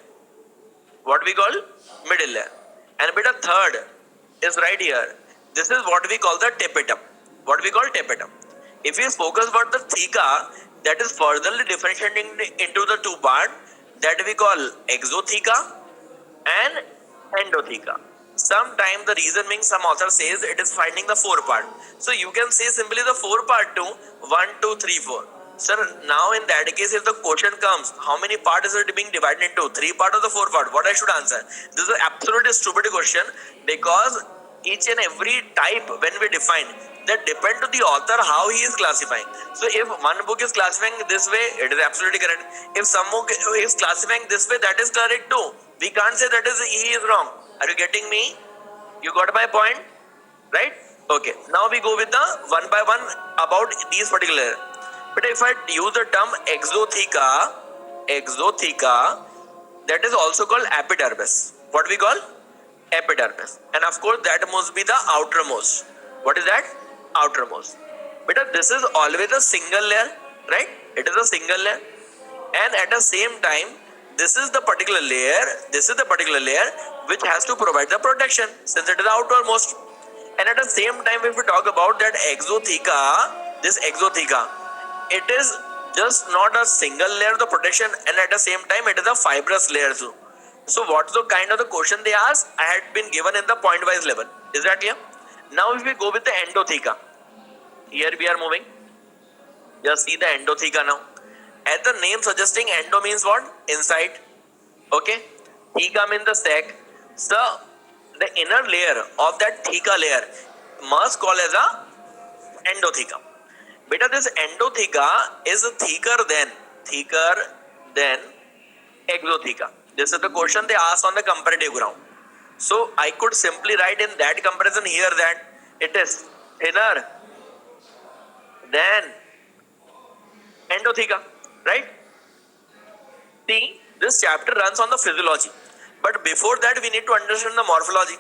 Speaker 1: What we call middle layer. And bit of third is right here. This is what we call the tapetum. What we call tapetum. If we focus about the theca, that is furtherly differentiating into the two part that we call exotheca and endotheca. Sometimes the reason being some author says it is finding the four part. So you can say simply the four part to 1, 2, 3, 4. Sir, now in that case, if the question comes, how many part is it being divided into? 3 part or the 4 part? What I should answer? This is an absolutely stupid question because each and every type when we define that depend to the author how he is classifying. So if one book is classifying this way, it is absolutely correct. If some book is classifying this way, that is correct too. We can't say that is he is wrong. Are you getting me? You got my point, right? Okay. Now we go with the one by one about these particular. But if I use the term exotheca, that is also called epidermis. What we call epidermis, and of course that must be the outermost. What is that? Outermost. But this is always a single layer, right? It is a single layer, and at the same time, this is the particular layer. This is the particular layer which has to provide the protection since it is the outermost. And at the same time, if we talk about that exotheca, this exotheca, it is just not a single layer of the protection, and at the same time it is a fibrous layer too. So what's the kind of the question they ask? I had been given in the point wise level. Is that clear? Now if we go with the endotheca, here we are moving. Just see the endotheca now. As the name suggesting, endo means what? Inside. Okay. Theca means the sac. So the inner layer of that theca layer must call as a endotheca. Beta, this endotheca is thicker than exotheca. This is the question they ask on the comparative ground. So I could simply write in that comparison here that it is thinner than endotheca, right? See, this chapter runs on the physiology, but before that we need to understand the morphology.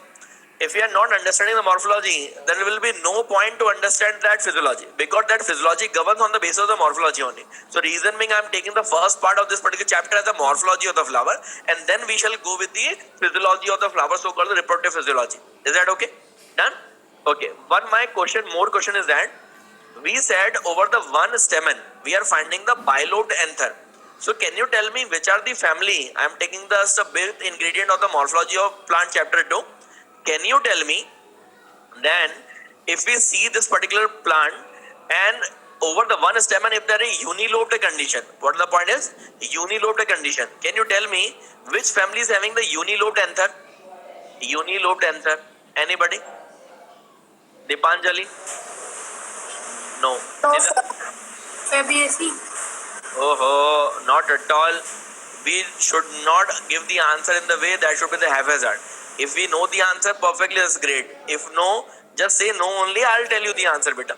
Speaker 1: If we are not understanding the morphology, then there will be no point to understand that physiology, because that physiology governs on the basis of the morphology only. So reason being, I am taking the first part of this particular chapter as the morphology of the flower, and then we shall go with the physiology of the flower, so called the reproductive physiology. Is that okay? Done? Okay. More question is that we said over the one stamen we are finding the bilobed anther. So can you tell me which are the family? I am taking the big ingredient of the morphology of plant chapter 2. Can you tell me then if we see this particular plant and over the one stamen if there is unilobed condition? What the point is? Unilobed condition. Can you tell me which family is having the unilobed anther? Unilobed anther. Anybody? Dipanjali? No.
Speaker 2: No, sir. Fabiaceae.
Speaker 1: Oh, not at all. We should not give the answer in the way that should be the haphazard. If we know the answer perfectly, that's great. If no, just say no only. I'll tell you the answer, beta.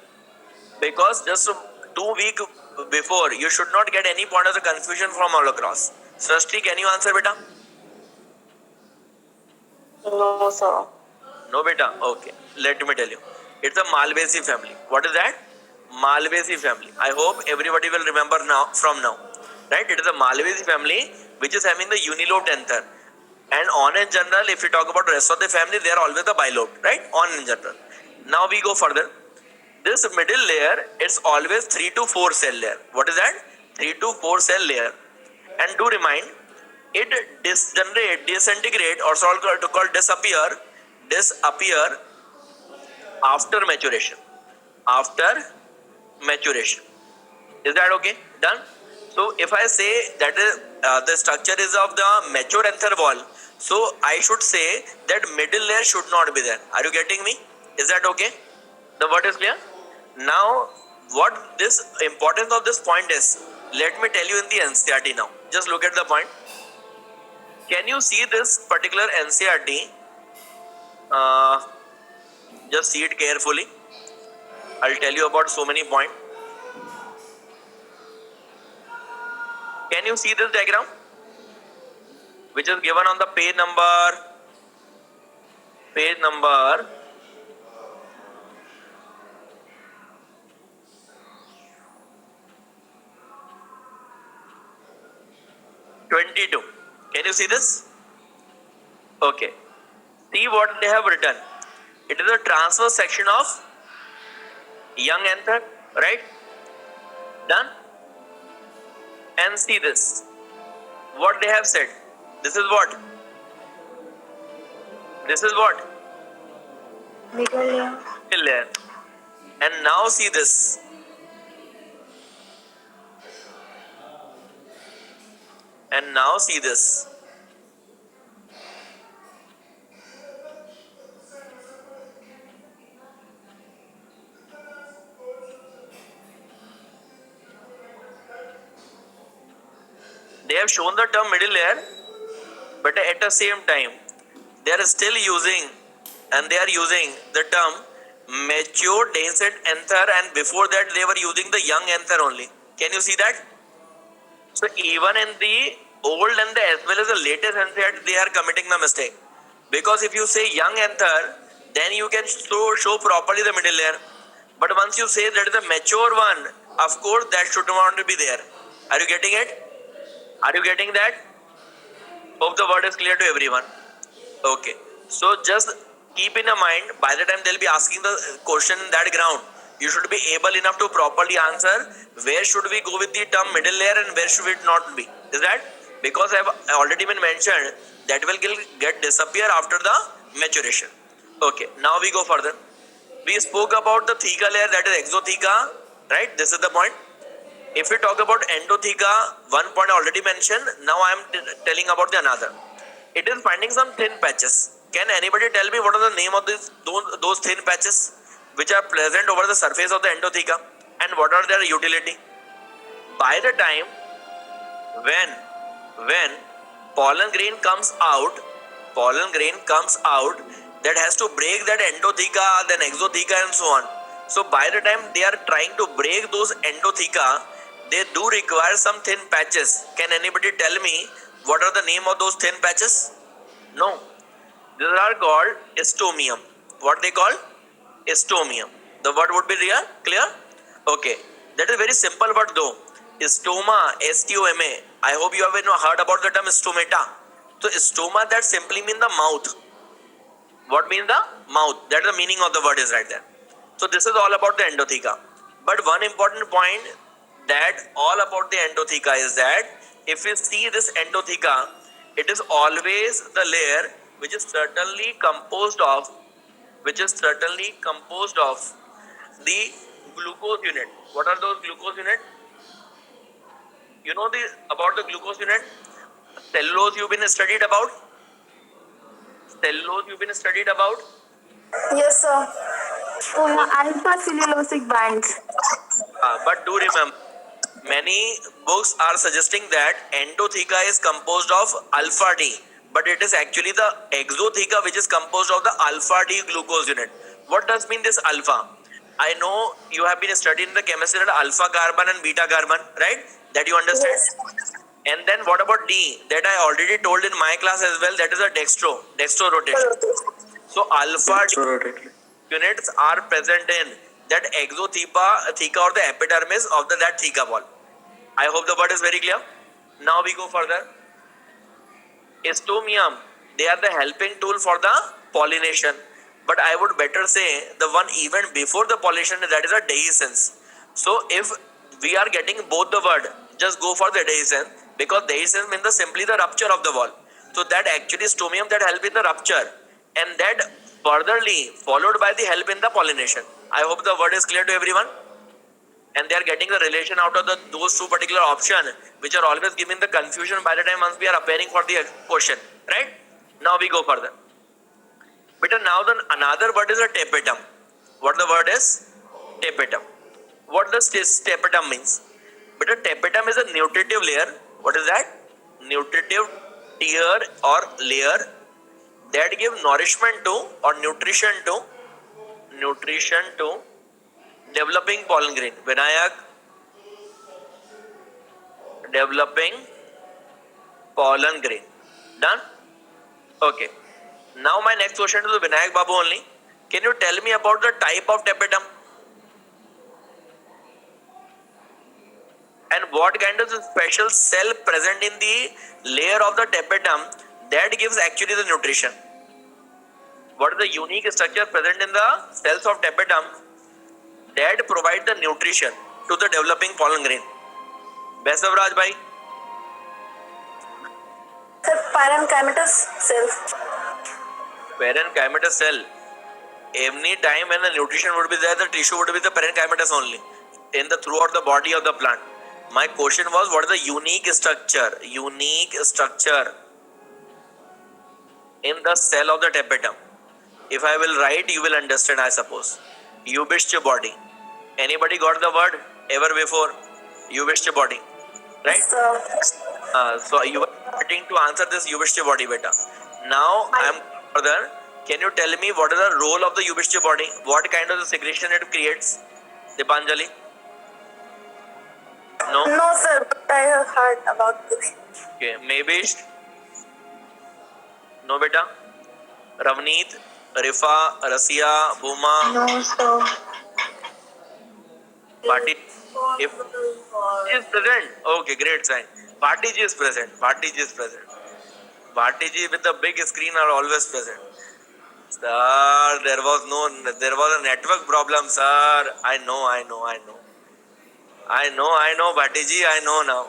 Speaker 1: Because just 2 weeks before, you should not get any point of the confusion from all across. Srishti, can you answer, beta?
Speaker 2: No, sir.
Speaker 1: No, beta. Okay. Let me tell you. It's a Malvaceae family. What is that? Malvaceae family. I hope everybody will remember now from now. Right? It is a Malvaceae family which is having the unilobed anther. And on in general, if you talk about the rest of the family, they are always the bilobed, right? On in general. Now we go further. This middle layer, it's always 3 to 4 cell layer. What is that? 3 to 4 cell layer. And do remind, it disintegrate or so called disappear after maturation. After maturation. Is that okay? Done? So if I say that the structure is of the mature anther wall, so I should say that middle layer should not be there. Are you getting me? Is that okay? The word is clear? Now, what this importance of this point is, let me tell you in the NCERT now. Just look at the point. Can you see this particular NCERT? Just see it carefully. I'll tell you about so many points. Can you see this diagram? which is given on the page number 22. Can you see this? Okay. See what they have written. It is a transverse section of young anther, right? Done. And see this. What they have said. This is what? This is what?
Speaker 2: middle layer.
Speaker 1: Middle layer. And now see this. And now see this. They have shown the term middle layer, but at the same time, they are still using the term mature densate anther, and before that they were using the young anther only. Can you see that? So even in the old and the as well as the latest anther, they are committing the mistake. Because if you say young anther, then you can show properly the middle layer. But once you say that is a mature one, of course that should not be there. Are you getting it? Are you getting that? Hope the word is clear to everyone. Okay. So just keep in mind, by the time they'll be asking the question in that ground, you should be able enough to properly answer where should we go with the term middle layer and where should it not be. Is that? Because I have already been mentioned that will get disappear after the maturation. Okay. Now we go further. We spoke about the theca layer, that is exotheca, right? This is the point. If we talk about endotheca, one point already mentioned. Now I am telling about the another. It is finding some thin patches. Can anybody tell me what are the name of those thin patches which are present over the surface of the endotheca and what are their utility? By the time when pollen grain comes out, that has to break that endotheca, then exotheca and so on. So by the time they are trying to break those endotheca, they do require some thin patches. Can anybody tell me what are the name of those thin patches? No. These are called stomium. What they call? Stomium. The word would be clear? Okay. That is very simple word though. Stoma, S-T-O-M-A. I hope you have heard about the term stomata. So stoma, that simply means the mouth. What means the mouth? That is the meaning of the word is right there. So this is all about the endotheca. But one important point that all about the endotheca is that if you see this endotheca, it is always the layer which is certainly composed of the glucose unit. What are those glucose unit? You know about the glucose unit? Cellulose you've been studied about?
Speaker 2: Yes, sir. Oh, yeah, alpha cellulosic bands.
Speaker 1: But do remember, many books are suggesting that endotheca is composed of alpha D, but it is actually the exotheca which is composed of the alpha D glucose unit. What does mean this alpha? I know you have been studying the chemistry at alpha carbon and beta carbon, right? That you understand.
Speaker 2: Yes.
Speaker 1: And then what about D? That I already told in my class as well. That is a dextro rotation. So alpha D
Speaker 5: Theoretically.
Speaker 1: units are present in that exotheca or the epidermis of that theca ball. I hope the word is very clear. Now we go further. Stomium, they are the helping tool for the pollination. But I would better say the one even before the pollination, that is a dehiscence. So if we are getting both the word, just go for the dehiscence, because dehiscence means simply the rupture of the wall. So that actually stomium that help in the rupture, and that furtherly followed by the help in the pollination. I hope the word is clear to everyone. And they are getting the relation out of those two particular options, which are always giving the confusion by the time once we are appearing for the question, right? Now we go further. But now then another word is a tapetum. What the word is? Tapetum. What does this tapetum means? But a tapetum is a nutritive layer. What is that? Nutritive tier or layer that give nourishment to or nutrition to developing pollen grain. Vinayak, developing pollen grain. Done? Okay. Now my next question to Vinayak Babu only. Can you tell me about the type of tapetum? And what kind of special cell present in the layer of the tapetum that gives actually the nutrition? What is the unique structure present in the cells of tapetum that provide the nutrition to the developing pollen grain? Besavraj bhai,
Speaker 2: Sir, parenchymatous cell.
Speaker 1: parenchymatous cell. Any time when the nutrition would be there, the tissue would be the parenchymatous only in the throughout the body of the plant. My question was, what is the unique structure? Unique structure in the cell of the tapetum. If I will write, you will understand, I suppose. Ubisht body. Anybody got the word ever before? Ubisht body, right? So you are starting to answer this Ubisht body, beta. Now I am further. Can you tell me what is the role of the Ubisht body? What kind of the secretion it creates? Dipanjali? No?
Speaker 2: No, sir, but I have heard about this.
Speaker 1: Okay. Maybe? No, beta? Ravneet? Rifa? Rasia? Bhuma?
Speaker 2: No, sir.
Speaker 1: Bhati? If is present. Okay, great sign. Bhatiji is present. Bhatiji is present. Bhatiji with the big screen are always present. Sir, there was a network problem, sir. I know, Bhatiji, I know now.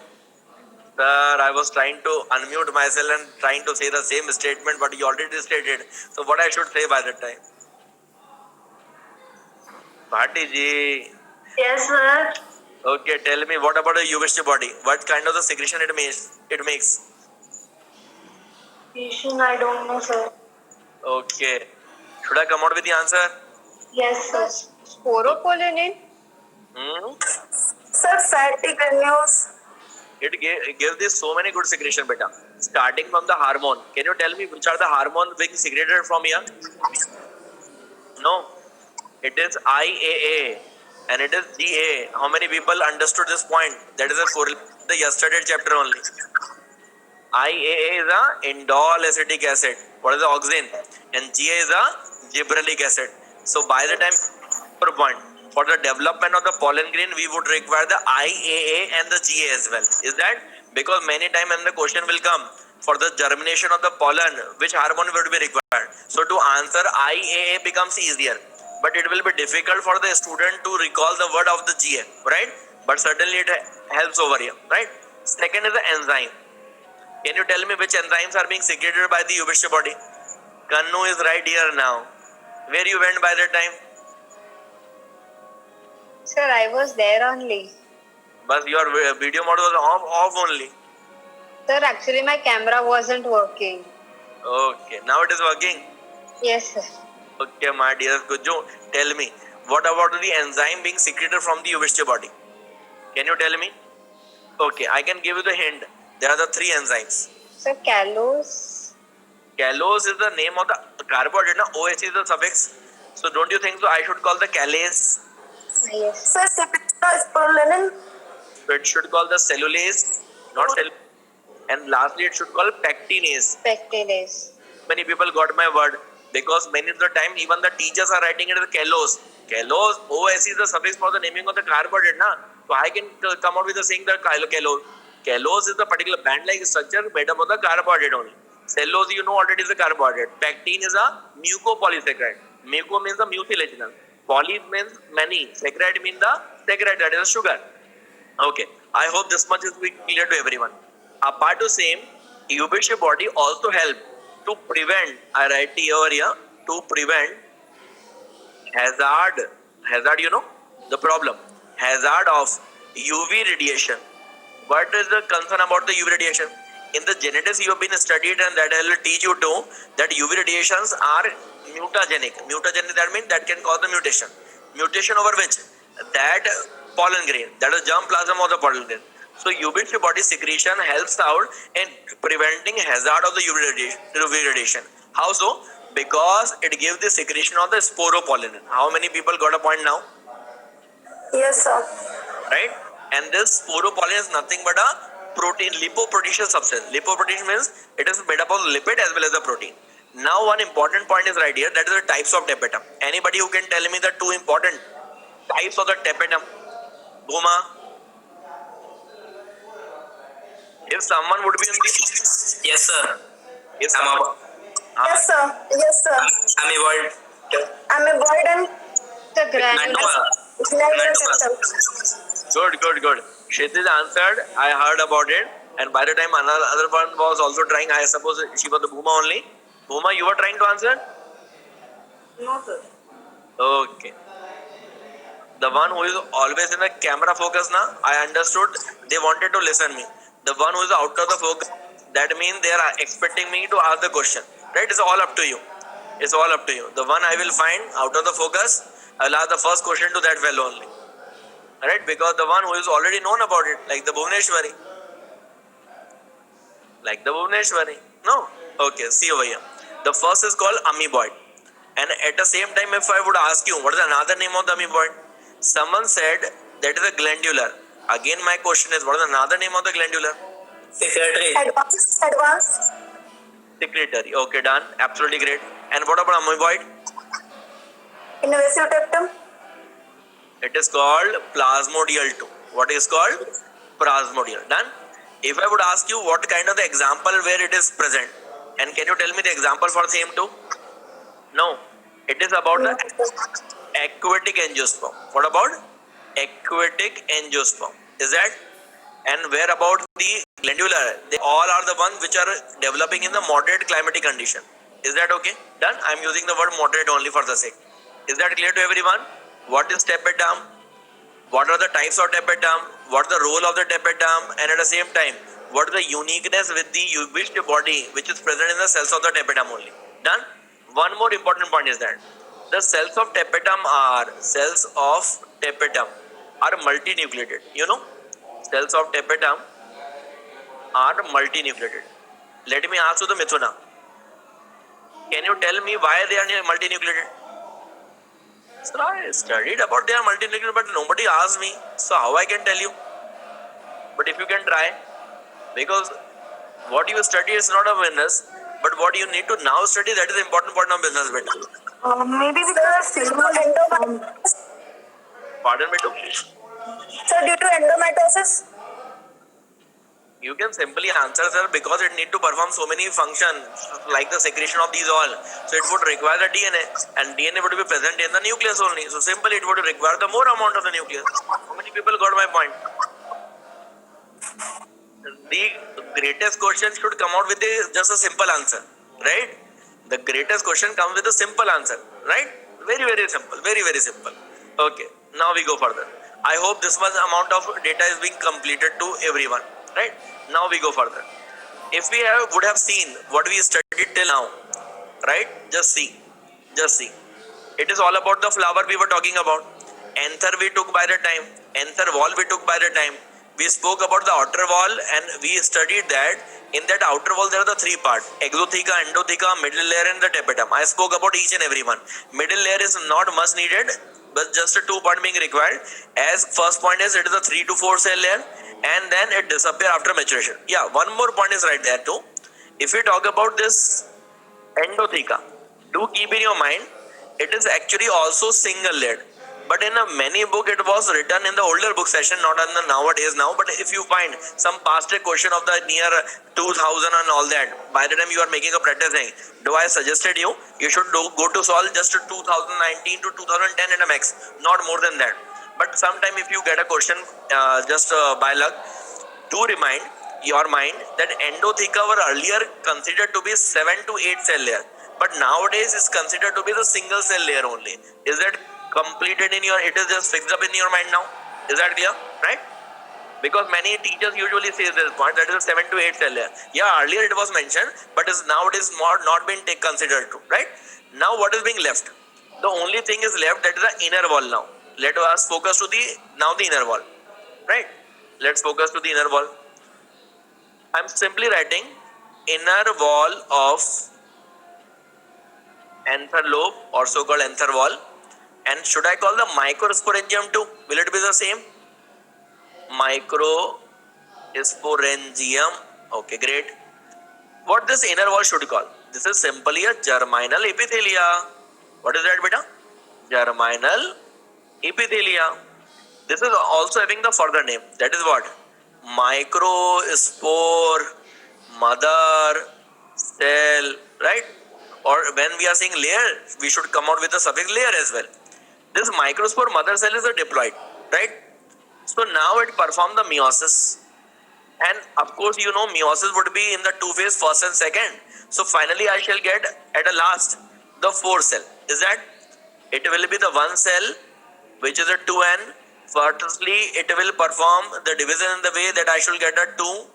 Speaker 1: Sir, I was trying to unmute myself and trying to say the same statement, but you already stated. So what I should say by that time? Bhatiji.
Speaker 2: Yes, sir.
Speaker 1: Okay, tell me, what about the UVC body? What kind of the secretion it makes?
Speaker 2: Patient, I don't know, sir.
Speaker 1: Okay. Should I come out with the answer?
Speaker 2: Yes, sir.
Speaker 6: Sporopollenin?
Speaker 1: Hmm?
Speaker 2: Sir, fatty granules.
Speaker 1: It gives this so many good secretion, beta. Starting from the hormone. Can you tell me which are the hormones being secreted from here? No. It is IAA and it is GA. How many people understood this point? That is a correlation with the yesterday chapter only. IAA is a indole acetic acid. What is the auxin? And GA is a gibberellic acid. So by the time for point for the development of the pollen grain, we would require the IAA and the GA as well. Is that because many times when the question will come for the germination of the pollen, which hormone would be required? So to answer IAA becomes easier, but it will be difficult for the student to recall the word of the GA, right? But certainly it helps over here, right? Second is the enzyme. Can you tell me which enzymes are being secreted by the Ubisht body? Kannu is right here now. Where you went by that time?
Speaker 6: Sir, I was there only.
Speaker 1: But your video mode was off only.
Speaker 6: Sir, actually my camera wasn't working.
Speaker 1: Okay, now it is working.
Speaker 6: Yes, sir.
Speaker 1: Okay, my dear Guju, tell me, what about the enzyme being secreted from the Ubisht body? Can you tell me? Okay, I can give you the hint. There are the three enzymes.
Speaker 6: Sir, callose?
Speaker 1: Callose is the name of the carbohydrate. OH is the suffix. So don't you think so? I should call the callase.
Speaker 6: Yes.
Speaker 2: Sir, spironolactone.
Speaker 1: So it should call the cellulase, not cell. And lastly, it should call pectinase.
Speaker 6: Pectinase.
Speaker 1: Many people got my word because many of the time even the teachers are writing it as callose. Callose, OS is the suffix for the naming of the carbohydrate, na? So I can come out with the saying the callose. Callose is the particular band-like structure made up of the carbohydrate only. Cellulose, you know already is a carbohydrate. Pectin is a mucopolysaccharide. Muco means the mucilaginous. Poly means many. Saccharide means the saccharide, that is sugar. Okay, I hope this much is clear to everyone. Apart to same, Ubisht body also help to prevent, I write over here, to prevent hazard, you know, the problem, hazard of UV radiation. What is the concern about the UV radiation? In the genetics you have been studied and that I will teach you too, that UV radiations are mutagenic. Mutagenic, that means that can cause the mutation. Mutation over which? That pollen grain, that is germ plasm of the pollen grain. So Ubisht body secretion helps out in preventing hazard of the UV radiation. How so? Because it gives the secretion of the sporopollen. How many people got a point now?
Speaker 2: Yes, sir.
Speaker 1: Right? And this sporopollen is nothing but a protein, lipoprotein substance. Lipoprotein means It is made up of lipid as well as the protein. Now one important point is right here, that is the types of tapetum. Anybody who can tell me the two important types of the tapetum? Bhuma? If someone would be in the...
Speaker 3: Yes, sir.
Speaker 1: If someone...
Speaker 2: Yes, sir. Yes, sir.
Speaker 3: Amoeboid.
Speaker 2: Amoeboid and
Speaker 6: The granular.
Speaker 2: glandular system.
Speaker 1: Good. Kshitij answered. I heard about it. And by the time another one was also trying, I suppose she was the Bhuma only. Bhuma, you were trying to answer?
Speaker 2: No, sir.
Speaker 1: Okay. The one who is always in the camera focus now, I understood they wanted to listen me. The one who is out of the focus, that means they are expecting me to ask the question. Right? It's all up to you. It's all up to you. The one I will find out of the focus, I will ask the first question to that fellow only. Right? Because the one who is already known about it, like the Bhuvaneshwari. No? Okay, see over here. The first is called amoeboid. And at the same time, if I would ask you, what is another name of the amoeboid? Someone said that is a glandular. Again, my question is, what is another name of the glandular?
Speaker 3: Secretary.
Speaker 2: Advanced.
Speaker 1: Secretory. Okay, done. Absolutely great. And what about amoeboid?
Speaker 2: Invasive tapetum.
Speaker 1: It is called plasmodial too. What is called? Plasmodial. Done. If I would ask you what kind of the example where it is present, and can you tell me the example for same too? No. It is about the aquatic angiosperm. What about? Aquatic angiosperm. Is that? And where about the glandular? They all are the ones which are developing in the moderate climatic condition. Is that okay? Done. I am using the word moderate only for the sake. Is that clear to everyone? What is tapetum? What are the types of tapetum? What is the role of the tapetum? And at the same time, what is the uniqueness with the wished body which is present in the cells of the tapetum only? Done. One more important point is that the cells of tapetum are multinucleated. You know, cells of tapetum are multinucleated. Let me ask you the Mithuna. Can you tell me why they are multinucleated? Sir, I studied about they are multinucleated, but nobody asked me. So how I can tell you? But if you can try, because what you study is not a business, but what you need to now study, that is the important part of business. Beta.
Speaker 2: Maybe because
Speaker 1: Pardon me too.
Speaker 2: So due to endomitosis.
Speaker 1: You can simply answer, sir, because it need to perform so many functions like the secretion of these all. So it would require the DNA, and DNA would be present in the nucleus only. So simply it would require the more amount of the nucleus. How many people got my point? The greatest question should come out with just a simple answer, right? The greatest question comes with a simple answer, right? Very, very simple. Very, very simple. Okay, now we go further. I hope this much amount of data is being completed to everyone, right? Now we go further. If we would have seen what we studied till now, right? Just see. It is all about the flower we were talking about. Anther we took by the time. Anther wall we took by the time. We spoke about the outer wall and we studied that in that outer wall there are the three parts: exotheca, endotheca, middle layer and the tapetum. I spoke about each and every one. Middle layer is not much needed, but just a 2 part being required. As first point is it is a 3 to 4 cell layer and then it disappears after maturation. Yeah, one more point is right there too. If we talk about this endotheca, do keep in your mind it is actually also single layered. But in a many book, it was written in the older book session, not in the nowadays now. But if you find some past question of the near 2000 and all that, by the time you are making a practicing, do I suggested you should go to solve just 2019 to 2010 at a max, not more than that. But sometime if you get a question by luck, do remind your mind that endotheca were earlier considered to be 7 to 8 cell layer, but nowadays is considered to be the single cell layer only. Is that completed in your, it is just fixed up in your mind now? Is that clear? Right? Because many teachers usually say this point, that is a 7 to 8 cell layer. Yeah, earlier it was mentioned, but is nowadays not been considered to, right? Now what is being left? The only thing is left, that is the inner wall now. Let us focus to the inner wall, right? Let's focus to the inner wall. I'm simply writing inner wall of anther lobe or so-called anther wall. And should I call the microsporangium too? Will it be the same? Microsporangium. Okay, great. what this inner wall should call? This is simply a germinal epithelia. What is that, beta? Germinal epithelia. This is also having the further name. That is what? Microspore mother cell, right? Or when we are saying layer, we should come out with the suffix layer as well. This microspore mother cell is a diploid, right? So now it performs the meiosis. And of course, you know, meiosis would be in the two phase, first and second. So finally, I shall get at a last the 4 cell. Is that? It will be the 1 cell, which is a 2n. Firstly, it will perform the division in the way that I should get a 2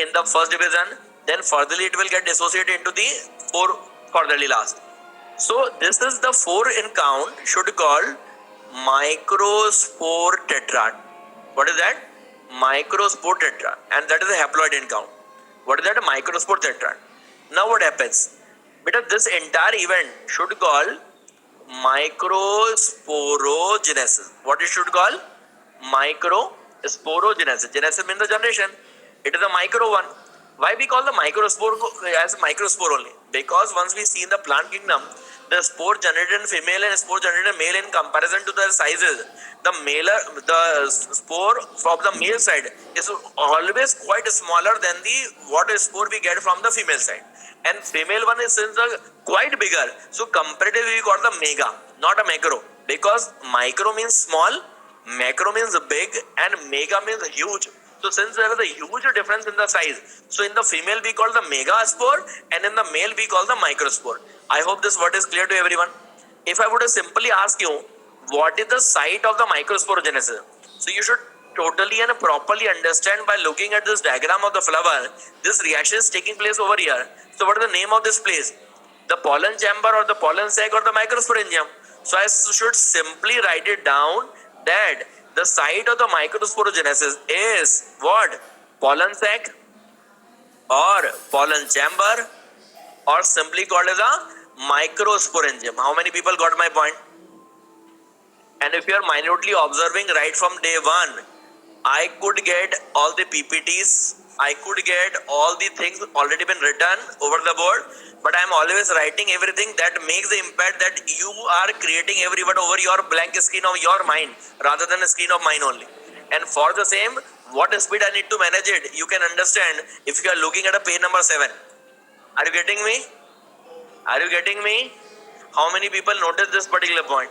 Speaker 1: in the first division. Then furtherly, it will get dissociated into the 4 furtherly last. So this is the 4 in count should call microspore tetrad. What is that? Microspore tetrad, and that is a haploid in count. What is that? A microspore tetrad. Now what happens? Because this entire event should call microsporogenesis. What it should call? Microsporogenesis. Genesis means the generation. It is a micro one. Why we call the microspore as microspore only? Because once we see in the plant kingdom, the spore generated in female and spore generated in male in comparison to their sizes, the spore from the male side is always quite smaller than the what spore we get from the female side. And female one is since quite bigger. So comparatively we got the mega, not a macro. Because micro means small, macro means big, and mega means huge. So since there is a huge difference in the size, so in the female we call the megaspore and in the male we call the microspore. I hope this word is clear to everyone. If I would simply ask you, what is the site of the microsporogenesis? So you should totally and properly understand by looking at this diagram of the flower, this reaction is taking place over here. So what is the name of this place? The pollen chamber or the pollen sac or the microsporangium. So I should simply write it down that the site of the microsporogenesis is what? Pollen sac or pollen chamber, or simply called as a microsporangium. How many people got my point? And if you are minutely observing right from day one, I could get all the PPTs, I could get all the things already been written over the board, but I am always writing everything that makes the impact that you are creating every word over your blank screen of your mind rather than a screen of mine only. And for the same, what speed I need to manage it, you can understand if you are looking at a page number 7. Are you getting me? Are you getting me? How many people notice this particular point?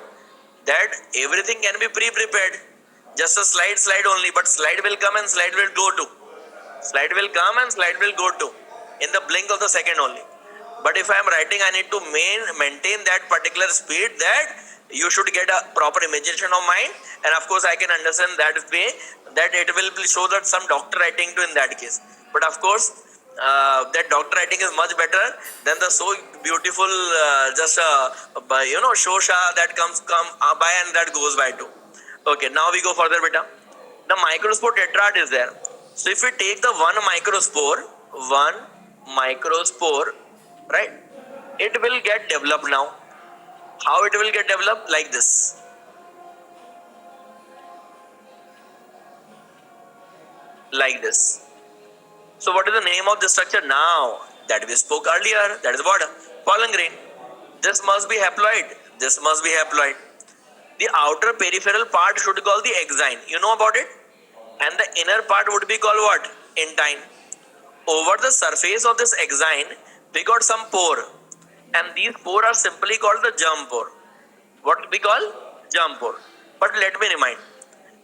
Speaker 1: That everything can be pre-prepared. Just a slide only, but slide will come and slide will go to. Slide will come and slide will go to. In the blink of the second only. But if I am writing, I need to maintain that particular speed that you should get a proper imagination of mind. And of course, I can understand that way that it will show that some doctor writing too in that case. But of course, that doctor writing is much better than the so beautiful shosha that comes by and that goes by too. Okay, now we go further, beta. The microspore tetrad is there. So if we take the one microspore, right, it will get developed now. How it will get developed? Like this. Like this. So what is the name of this structure now? That we spoke earlier. That is what? Pollen grain. This must be haploid. This must be haploid. The outer peripheral part should be called the exine. You know about it? And the inner part would be called what? Intine. Over the surface of this exine, we got some pore. And these pore are simply called the germ pore. What we call? Germ pore. But let me remind.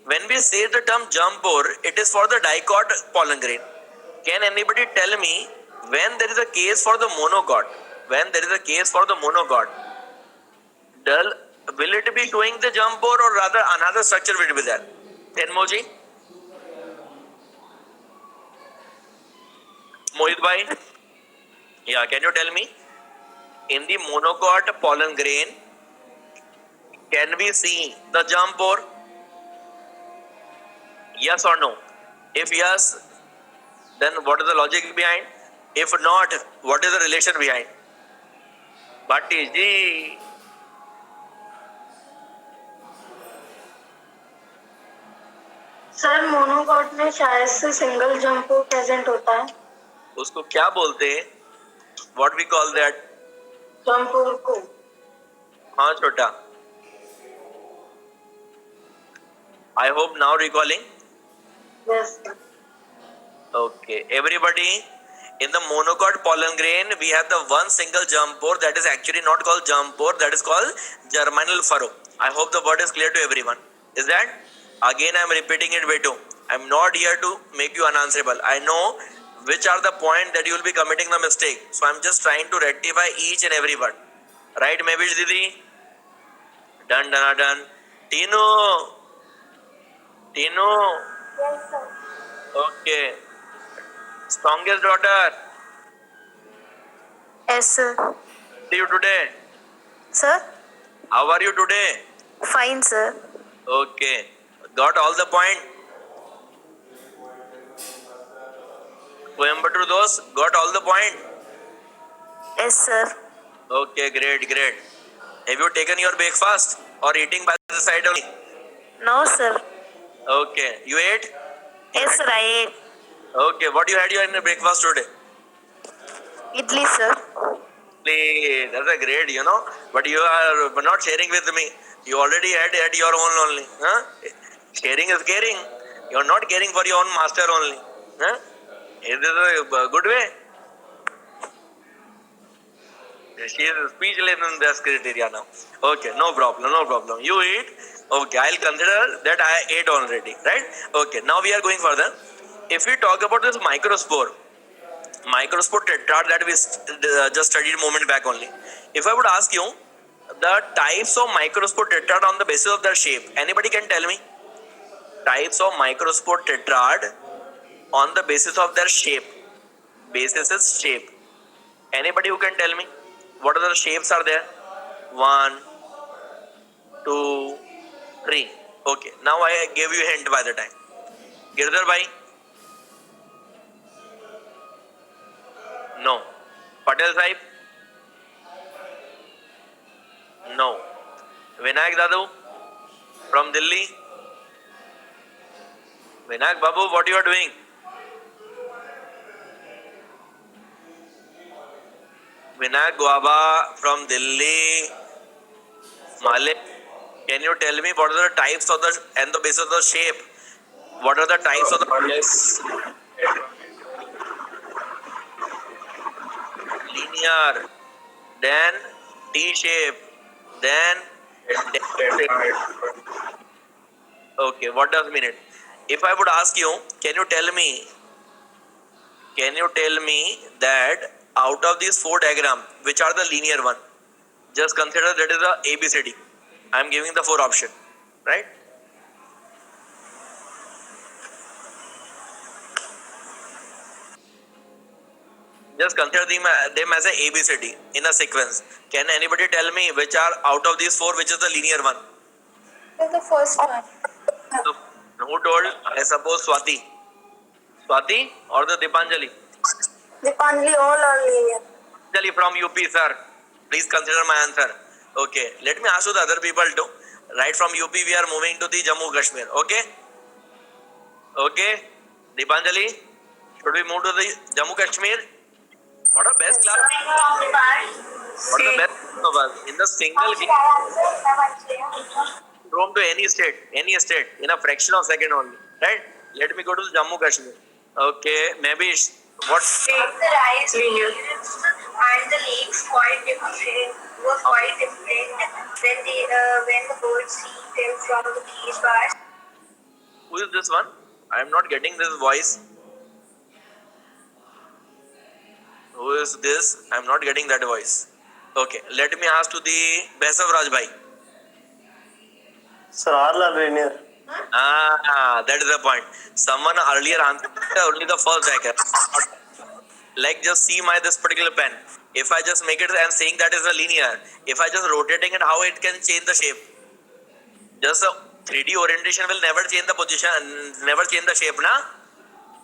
Speaker 1: When we say the term germ pore, it is for the dicot pollen grain. Can anybody tell me when there is a case for the monocot? When there is a case for the monocot, will it be showing the germ pore or rather another structure will be there? Tenmoji? Mohit bhai? Yeah, can you tell me? In the monocot pollen grain, can we see the germ pore? Yes or no? If yes, then what is the logic behind? If not, what is the relation behind? Bhatti ji.
Speaker 2: Sir monocot में शायद से single jump present होता है.
Speaker 1: उसको क्या बोलते हैं? What we call that?
Speaker 2: Jampur को
Speaker 1: हाँ छोटा. I hope now recalling.
Speaker 2: Yes sir
Speaker 1: Okay, everybody. In the monocot pollen grain, we have the one single germ pore that is actually not called germ pore, that is called germinal furrow. I hope the word is clear to everyone. Is that? Again, I am repeating it, Beto. I am not here to make you unanswerable. I know which are the point that you will be committing the mistake. So I am just trying to rectify each and every word. Right, Mavish Didi? Done, done, done. Tino. Tino.
Speaker 2: Yes sir
Speaker 1: Okay. Strongest daughter.
Speaker 7: Yes, sir.
Speaker 1: How are you today?
Speaker 7: Sir?
Speaker 1: How are you today?
Speaker 7: Fine, sir.
Speaker 1: Okay. Got all the point? Coimbatore those? Got all the point?
Speaker 7: Yes, sir.
Speaker 1: Okay, great, great. Have you taken your breakfast or eating by the side only?
Speaker 7: No, sir.
Speaker 1: Okay. You ate?
Speaker 7: Yes, sir, I ate.
Speaker 1: Okay. What you had in your breakfast today?
Speaker 7: Idli, sir.
Speaker 1: Please, that's a great, But you are not sharing with me. You already had your own only. Huh? Sharing is caring. You are not caring for your own master only. Huh? Is this a good way? She is speechless in this criteria now. Okay, no problem, no problem. You eat. Okay, I'll consider that I ate already. Right? Okay, now we are going further. If we talk about this microspore tetrad that we just studied a moment back only. If I would ask you the types of microspore tetrad on the basis of their shape, anybody can tell me? Types of microspore tetrad on the basis of their shape. Basis is shape. Anybody who can tell me what are the shapes are there? 1, 2, 3. Okay, now I gave you a hint by the time. Girdhar bhai? No. Patel Sahib? No. Vinayak Dadu from Delhi? Vinayak Babu, what you are doing? Vinayak Guaba from Delhi? Malik, can you tell me what are the types of the and the basis of the shape? What are the types of the
Speaker 4: One is
Speaker 1: linear, then T shape, then
Speaker 4: tetrad.
Speaker 1: okay, what does mean it? If I would ask you, can you tell me that out of these 4 diagrams, which are the linear one? Just consider that is the ABCD. I am giving the 4 option, right? Just consider them as a ABCD in a sequence. Can anybody tell me which are out of these 4, which is the linear one?
Speaker 2: the first one
Speaker 1: So, who told? I suppose Swati. Swati or the Dipanjali?
Speaker 2: Dipanjali all are linear
Speaker 1: Dipanjali from UP, sir. Please consider my answer. Okay, let me ask you the other people too. Right from UP, we are moving to the Jammu Kashmir. Okay? Okay? Dipanjali, should we move to the Jammu Kashmir? What a best class. What the best of us. In the single room to any state in a fraction of second only. Right? Let me go to Jammu Kashmir. Okay, maybe what?
Speaker 2: the rice linear and the lakes quite different was quite different when the birds see them from the beach bars.
Speaker 1: Who is this one? I am not getting this voice. Who is this? I am not getting that voice. Okay, let me ask to the Besav Raj bhai.
Speaker 3: Sir, all are linear.
Speaker 1: That is the point. Someone earlier answered only the first diagram. Like just see this particular pen. If I just make it and saying that is a linear, if I just rotating it, how it can change the shape? Just a 3D orientation will never change the position, never change the shape, na?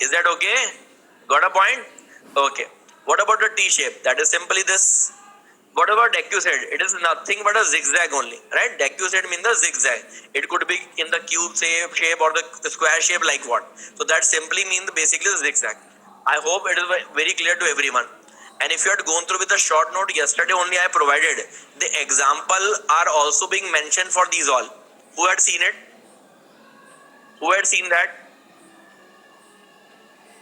Speaker 1: Is that okay? Got a point? Okay. What about the T shape? That is simply this. What about decussate? It is nothing but a zigzag only, right? Decussate means the zigzag. It could be in the cube shape or the square shape, like what? So that simply means basically the zigzag. I hope it is very clear to everyone. And if you had gone through with the short note yesterday only I provided, the example are also being mentioned for these all. Who had seen it? Who had seen that?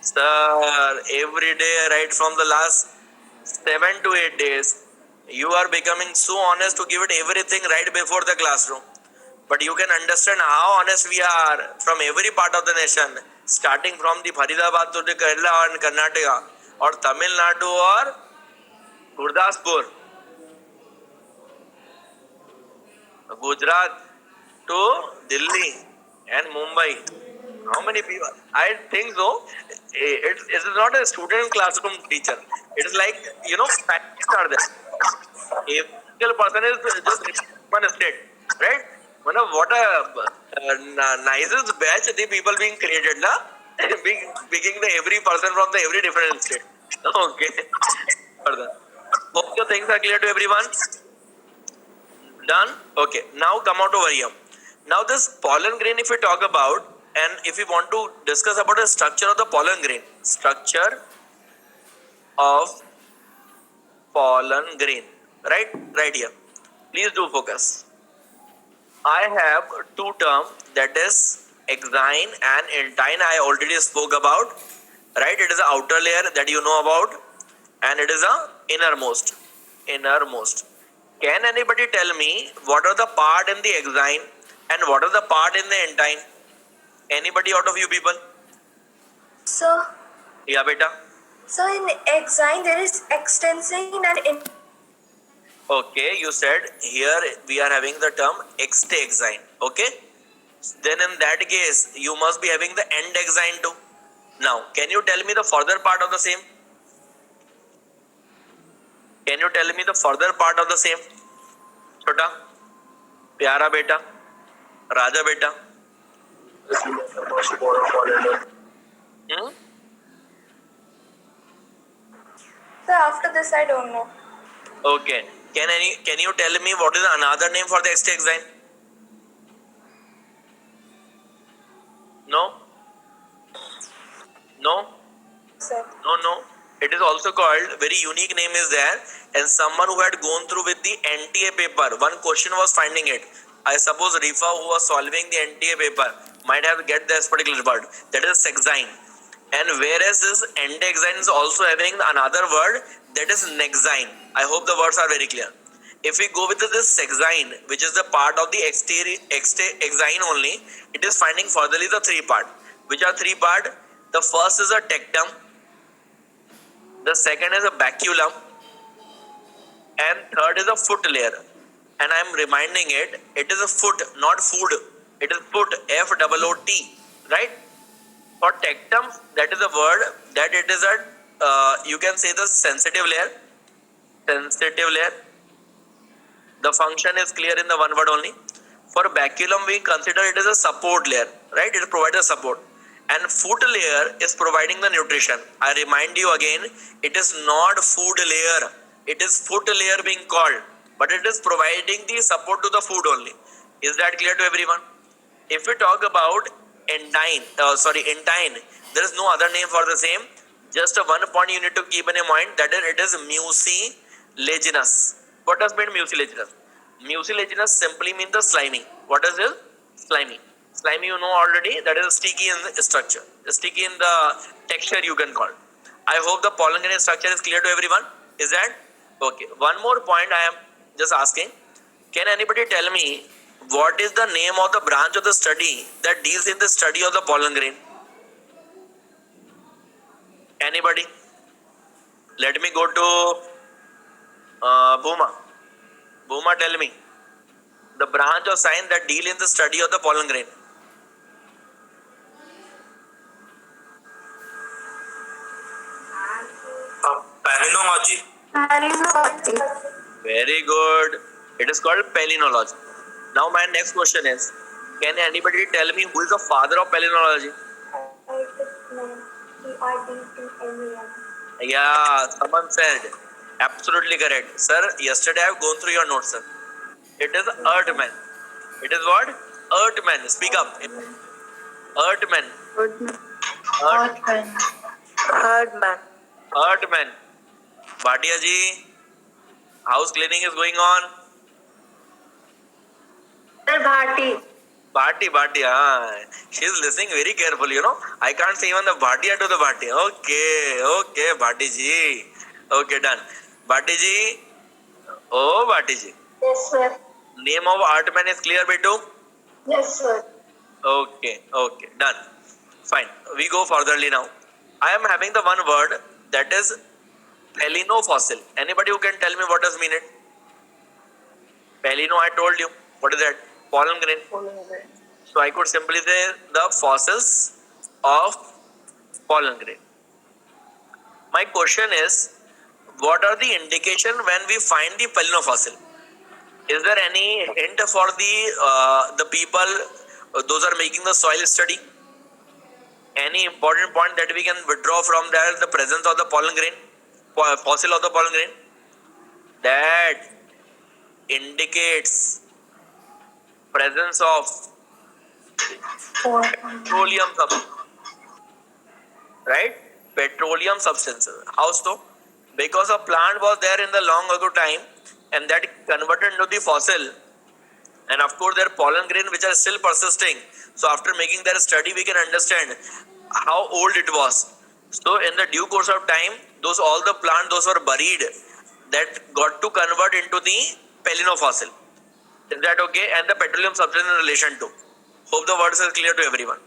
Speaker 1: Sir, every day right from the last 7 to 8 days, you are becoming so honest to give it everything right before the classroom. But you can understand how honest we are from every part of the nation, starting from the Faridabad to the Kerala and Karnataka, or Tamil Nadu or Gurdaspur, Gujarat to Delhi and Mumbai. How many people? I think so. It is not a student classroom teacher. It is like, facts are there. A single person is just one state, right? What a nicest batch the people being created, na? Picking the every person from the every different state. Okay. Further. Hope the things are clear to everyone. Done? Okay. Now come out over here. Now this pollen grain, if we talk about, and if we want to discuss about the structure of the pollen grain, structure of pollen grain, right here. Please do focus. I have two terms, that is exine and intine. I already spoke about, right? It is the outer layer that you know about, and it is the innermost. Can anybody tell me what are the part in the exine and what are the part in the intine? Anybody out of you people?
Speaker 2: So,
Speaker 1: Yeah, beta.
Speaker 2: so in exine there is extensine and
Speaker 1: Okay, you said here we are having the term extexine. Okay, then in that case you must be having the end exine too. Now, can you tell me the further part of the same? Can you tell me the further part of the same? Chota, Pyara beta, Raja beta. Hmm?
Speaker 2: So after this I don't know.
Speaker 1: Okay. Can you tell me what is another name for the extexine? No? No?
Speaker 2: Sir.
Speaker 1: No. It is also called, very unique name is there, and someone who had gone through with the NTA paper, one question was finding it. I suppose Rifa, who was solving the NTA paper, might have get this particular word. That is sexine. And whereas this endexine is also having another word, that is nexine. I hope the words are very clear. If we go with this sexine, which is the part of the exine only, it is finding furtherly the three part. Which are three part? The first is a tectum, the second is a baculum, and third is a foot layer. And I am reminding it is a foot, not food. It is foot, F-O-O-T, right? For tectum, that is a word that it is a, you can say the sensitive layer. The function is clear in the one word only. For baculum, we consider it as a support layer, right? It provides a support. And foot layer is providing the nutrition. I remind you again, it is not food layer. It is foot layer being called, but it is providing the support to the food only. Is that clear to everyone? If we talk about intine, there is no other name for the same. Just a one point you need to keep in mind, that is, it is mucilaginous. What does mean mucilaginous? Mucilaginous simply means the slimy. What is it? Slimy. Slimy you know already, that is sticky in the structure. Sticky in the texture you can call. I hope the pollen grain structure is clear to everyone. Is that? Okay. One more point I am just asking. Can anybody tell me what is the name of the branch of the study that deals in the study of the pollen grain? Anybody? Let me go to Bhuma. Bhuma, tell me the branch of science that deal in the study of the pollen grain.
Speaker 3: Palynology.
Speaker 1: Very good. It is called palynology. Now my next question is, can anybody tell me who is the father of palynology? Yeah, someone said. Absolutely correct. Sir, yesterday I have gone through your notes, sir. It is Earthman. It is what? Earthman. Speak up. Earthman.
Speaker 7: Heard, man.
Speaker 1: Hartman. Bhatia ji, house cleaning is going on.
Speaker 2: Sir, Bhati.
Speaker 1: Bhati, she's listening very carefully, I can't say even the Bhatia to the Bhati. Okay, Bhati ji. Okay, done. Bhati ji. Oh, Bhati ji.
Speaker 2: Yes, sir.
Speaker 1: Name of Hartman is clear, Betu?
Speaker 2: Yes, sir.
Speaker 1: Okay, done. Fine. We go furtherly now. I am having the one word that is Pelinofossil. Anybody who can tell me what does mean it? Pelino, I told you. What is that? Pollen grain. So I could simply say the fossils of pollen grain. My question is, what are the indication when we find the pelinofossil? Is there any hint for the people, those are making the soil study? Any important point that we can withdraw from there, the presence of the pollen grain, fossil of the pollen grain? That indicates presence of petroleum substance, right? Petroleum substances. How so? Because a plant was there in the long ago time and that converted into the fossil, and of course their pollen grain which are still persisting. So after making their study we can understand how old it was. So in the due course of time, all the plant those were buried that got to convert into the pelinofossil. Is that okay? And the petroleum substance in relation to. Hope the words are clear to everyone.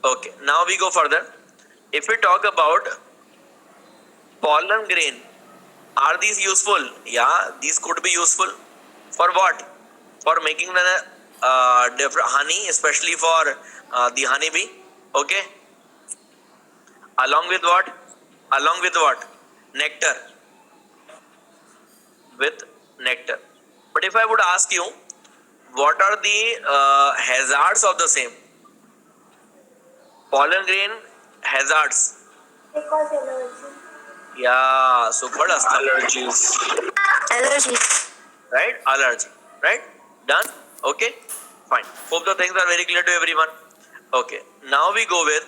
Speaker 1: Okay, now we go further. If we talk about pollen grain, are these useful? Yeah, these could be useful. For what? For making the different honey, especially for the honeybee. Okay. Along with what? Along with what? Nectar. With nectar. But if I would ask you, what are the hazards of the same? Pollen grain hazards.
Speaker 2: Because allergy.
Speaker 1: Yeah, super
Speaker 4: Allergies.
Speaker 7: Allergy.
Speaker 1: Right? Allergy. Right? Done? Okay? Fine. Hope the things are very clear to everyone. Okay. Now we go with,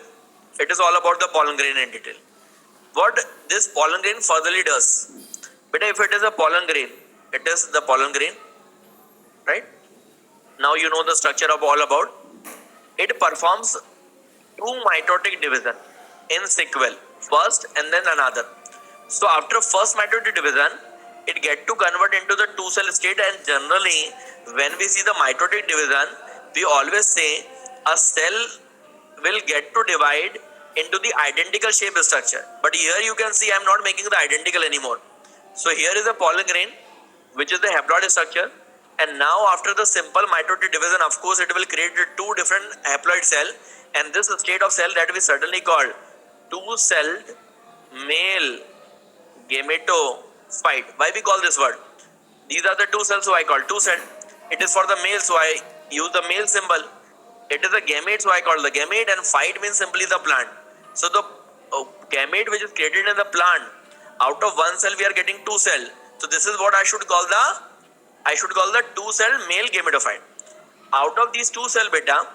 Speaker 1: it is all about the pollen grain in detail. What this pollen grain furtherly does. But if it is a pollen grain, it is the pollen grain. Right? Now you know the structure of all about. It performs two mitotic division in sequel. First and then another. So after first mitotic division, it get to convert into the two cell state, and generally when we see the mitotic division, we always say a cell will get to divide into the identical shape structure. But here you can see I am not making the identical anymore. So here is a pollen grain which is the haploid structure, and now after the simple mitotic division, of course it will create two different haploid cell, and this state of cell that we certainly call two-celled male gametophyte. Why we call this word? These are the two cells, so I call two-celled. It is for the male, so I use the male symbol. It is a gamete, so I call the gamete, and phyte means simply the plant. So the gamete which is created in the plant, out of one cell we are getting two cell. So this is what I should call the two-cell male gametophyte. Out of these two cell beta,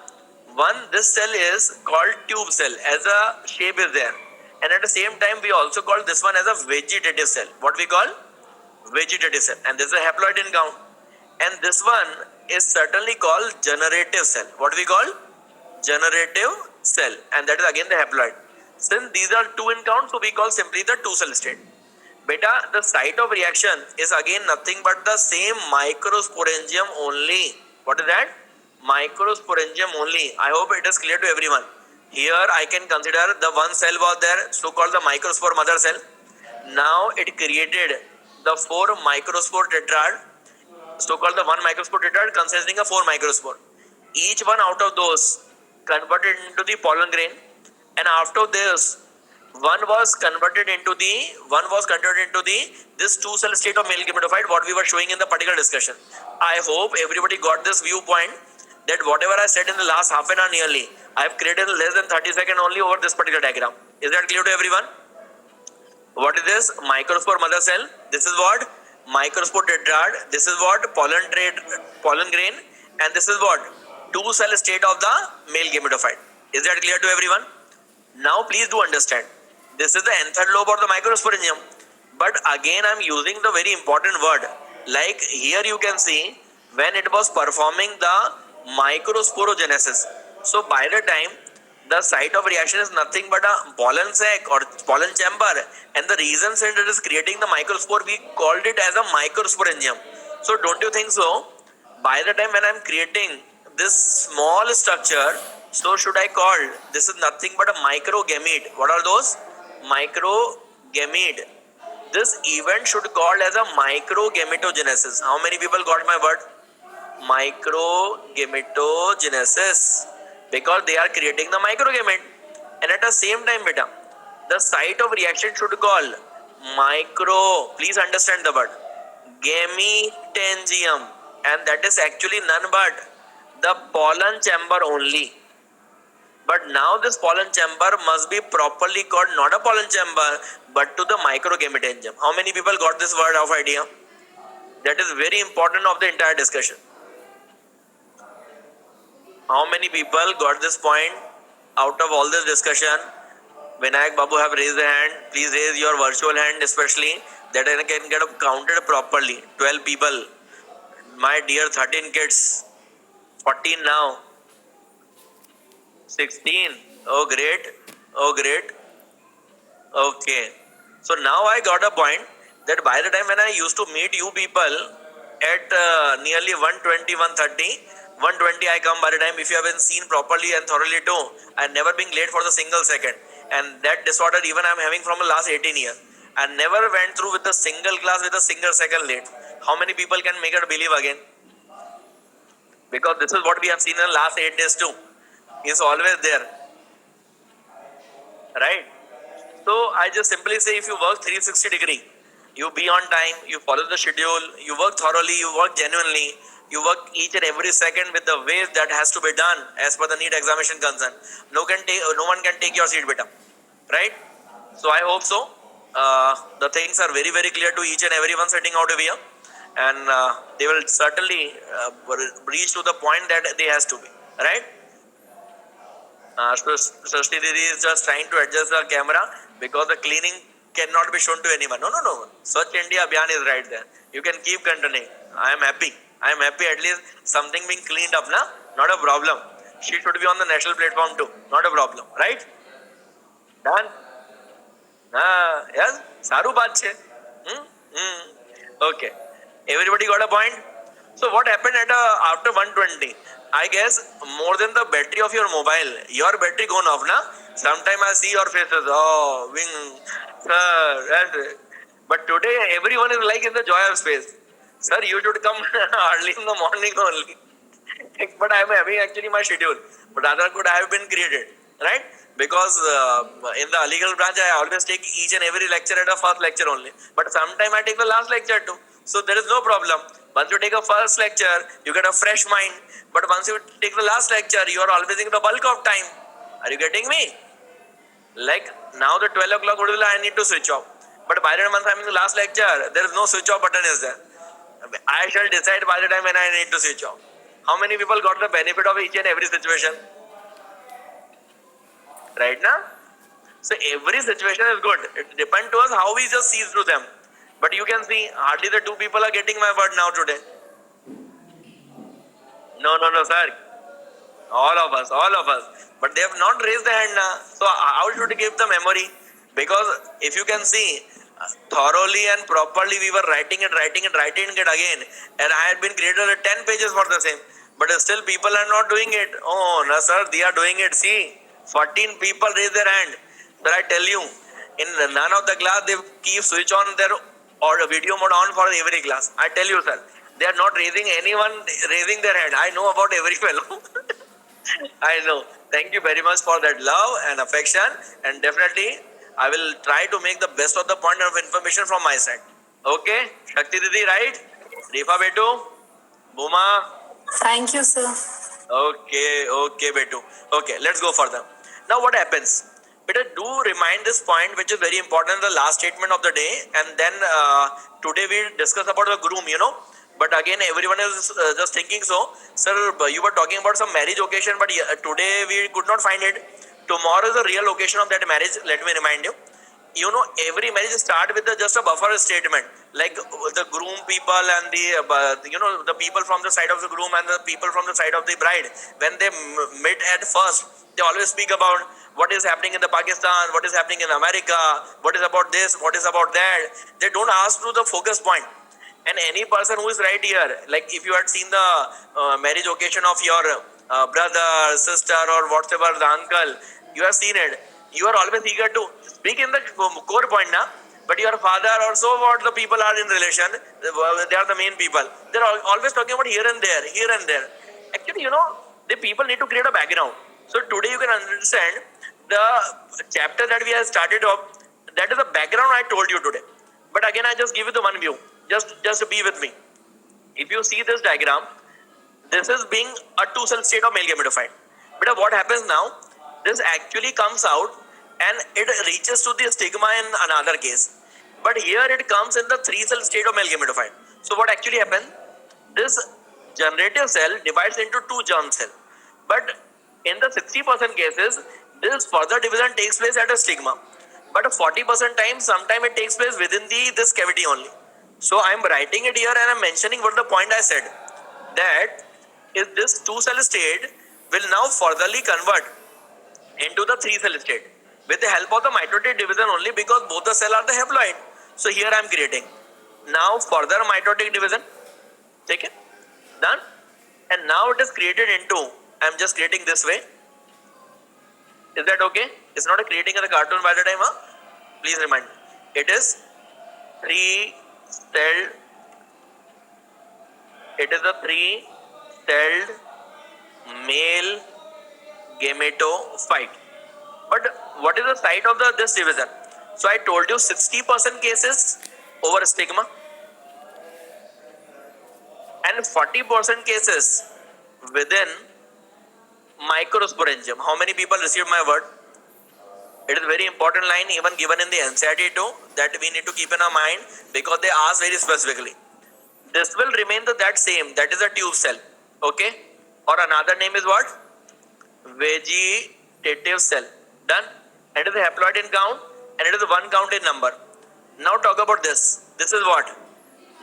Speaker 1: this cell is called tube cell as a shape is there, and at the same time we also call this one as a vegetative cell. What we call vegetative cell, and this is a haploid in count, and this one is certainly called generative cell. What we call generative cell, and that is again the haploid. Since these are two in count, so we call simply the two cell state. Beta, the site of reaction is again nothing but the same microsporangium only. What is that? Microsporangium only. I hope it is clear to everyone. Here I can consider the one cell was there, so called the microspore mother cell. Now it created the four microspore tetrad, so called the one microspore tetrad consisting of four microspore. Each one out of those converted into the pollen grain, and after this one was converted into this two cell state of male gametophyte, what we were showing in the particular discussion. I hope everybody got this viewpoint that whatever I said in the last half an hour nearly, I have created less than 30 seconds only over this particular diagram. Is that clear to everyone? What is this? Microspore mother cell. This is what? Microspore tetrad. This is what? Pollen grain. And this is what? Two cell state of the male gametophyte. Is that clear to everyone? Now please do understand. This is the enthal lobe or the microsporangium. But again, I'm using the very important word. Like here you can see when it was performing the microsporogenesis. So by the time the site of reaction is nothing but a pollen sac or pollen chamber, and the reason that it is creating the microspore, we called it as a microsporangium. So don't you think so? By the time when I'm creating this small structure, so should I call this is nothing but a microgamete. What are those? Microgamete. This event should called as a microgametogenesis. How many people got my word? Microgametogenesis. Because they are creating the microgamete. And at the same time, beta, the site of reaction should call micro. Please understand the word. Gametangium. And that is actually none but the pollen chamber only. But now this pollen chamber must be properly called not a pollen chamber but to the microgametangium. How many people got this word of idea? That is very important of the entire discussion. How many people got this point out of all this discussion? Vinayak Babu have raised a hand. Please raise your virtual hand especially that I can get counted properly. 12 people. My dear 13 kids. 14 now. 16. Oh great. Oh great. Okay. So now I got a point that by the time when I used to meet you people at nearly 120, 130, 120 I come by the time if you haven't seen properly and thoroughly too. I've never been late for the single second. And that disorder even I'm having from the last 18 years. I never went through with a single class with a single second late. How many people can make it believe again? Because this is what we have seen in the last 8 days too. It's always there. Right? So I just simply say if you work 360 degree, you be on time, you follow the schedule, you work thoroughly, you work genuinely, you work each and every second with the ways that has to be done as per the NEET examination concern. No one can take your seat, beta. Right? So I hope so. The things are very, very clear to each and everyone sitting out over here. And they will certainly reach to the point that they has to be. Right? Srishti Didi is just trying to adjust the camera because the cleaning cannot be shown to anyone. No. Swachh India Abhiyan is right there. You can keep continuing. I am happy at least something being cleaned up, na? Not a problem. She should be on the national platform too. Not a problem. Right? Done? Yes? Saru baat chhe. Okay. Everybody got a point? So what happened at after 120? I guess more than the battery of your mobile, your battery gone off, na? Sometime I see your faces. Oh, wing, sir. That's it. But today everyone is like in the joy of space. Sir, you should come early in the morning only. But I am having actually my schedule. But other could have been created, right? Because in the Aligarh branch, I always take each and every lecture at a first lecture only. But sometime I take the last lecture too. So there is no problem. Once you take a first lecture, you get a fresh mind. But once you take the last lecture, you are always in the bulk of time. Are you getting me? Like now the 12 o'clock, I need to switch off. But by the time I'm in the last lecture, there is no switch off button is there. I shall decide by the time when I need to switch off. How many people got the benefit of each and every situation? Right now? So every situation is good. It depends to us how we just see through them. But you can see hardly the 2 people are getting my word now today. No, sir. All of us. But they have not raised the hand now. So how should we give the memory? Because if you can see, thoroughly and properly we were writing it again. And I had been created 10 pages for the same. But still people are not doing it. Oh, no sir, they are doing it. See, 14 people raise their hand. But I tell you, in none of the class they keep switch on their or video mode on for every class. I tell you, sir, they are not raising their hand. I know about every fellow. I know. Thank you very much for that love and affection. And definitely, I will try to make the best of the point of information from my side. Okay? Shakti Didi, right? Refa Betu? Bhuma?
Speaker 8: Thank you, sir.
Speaker 1: Okay, Betu. Okay, let's go further. Now, what happens? Better do remind this point, which is very important, the last statement of the day. And then today we'll discuss about the groom, But again, everyone is just thinking so. Sir, you were talking about some marriage occasion, but today we could not find it. Tomorrow is the real occasion of that marriage. Let me remind you. you know, every marriage start with just a buffer statement, like the groom people and the you know, the people from the side of the groom and the people from the side of the bride, when they meet at first, they always speak about what is happening in the Pakistan, what is happening in America, what is about this, what is about that. They don't ask to the focus point. And any person who is right here, like if you had seen the marriage occasion of your brother, sister, or whatever, the uncle, you have seen it. You are always eager to speak in the core point now. But your father also, what the people are in relation, they are the main people. They are always talking about here and there, here and there. Actually, you know, the people need to create a background. So today you can understand the chapter that we have started off. That is the background I told you today. But again, I just give you the one view. Just be with me. If you see this diagram, this is being a two-cell state of male gametophyte. But what happens now? This actually comes out and it reaches to the stigma in another case. But here it comes in the three-cell state of male gametophyte. So what actually happens? This generative cell divides into two germ cells. But in the 60% cases, this further division takes place at a stigma. But 40% times, sometimes it takes place within this cavity only. So I am writing it here and I am mentioning what the point I said. That is, this two-cell state will now furtherly convert into the three-cell state with the help of the mitotic division only, because both the cells are the haploid. So here I am creating now further mitotic division. Take it, done. And now it is created into, I am just creating this way. Is that okay? It's not a creating of the cartoon by the time, huh? Please remind me. It is three-celled. It is a three-celled male gametophyte. But what is the site of this division? So I told you 60% cases over stigma and 40% cases within microsporangium. How many people received my word? It is very important line, even given in the NCERT too, that we need to keep in our mind, because they ask very specifically. This will remain that same, that is a tube cell, okay? Or another name is what? Vegetative cell. Done. It is a haploid in count and it is a one count in number. Now talk about this. This is what?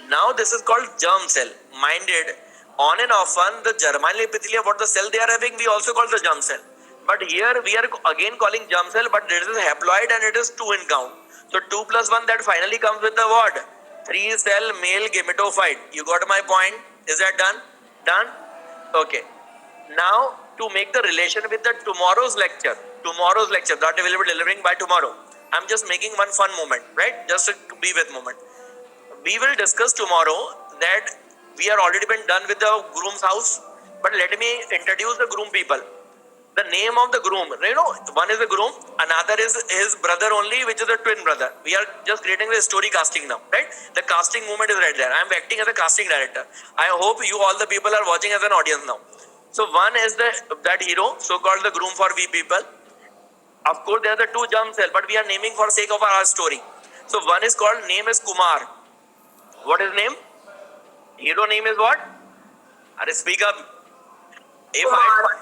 Speaker 1: Now this is called germ cell. Minded, on and often the germinal epithelia, what the cell they are having, we also call the germ cell. But here we are again calling germ cell, but this is haploid and it is 2 in count. So 2 plus 1, that finally comes with the what? 3-cell male gametophyte. You got my point? Is that done? Done? Okay. Now to make the relation with the tomorrow's lecture that we will be delivering by tomorrow, I'm just making one fun moment, right? Just a be with moment. We will discuss tomorrow that we are already been done with the groom's house, but let me introduce the groom people. The name of the groom, you know, one is the groom, another is his brother only, which is a twin brother. We are just creating the story casting now, right? The casting movement is right there. I am acting as a casting director. I hope you all the people are watching as an audience now. So one is that hero, so-called the groom for we people. Of course, there are the 2 germ cells, but we are naming for sake of our story. So one is called, name is Kumar. What is name? Hero name is what? Are speak up. If I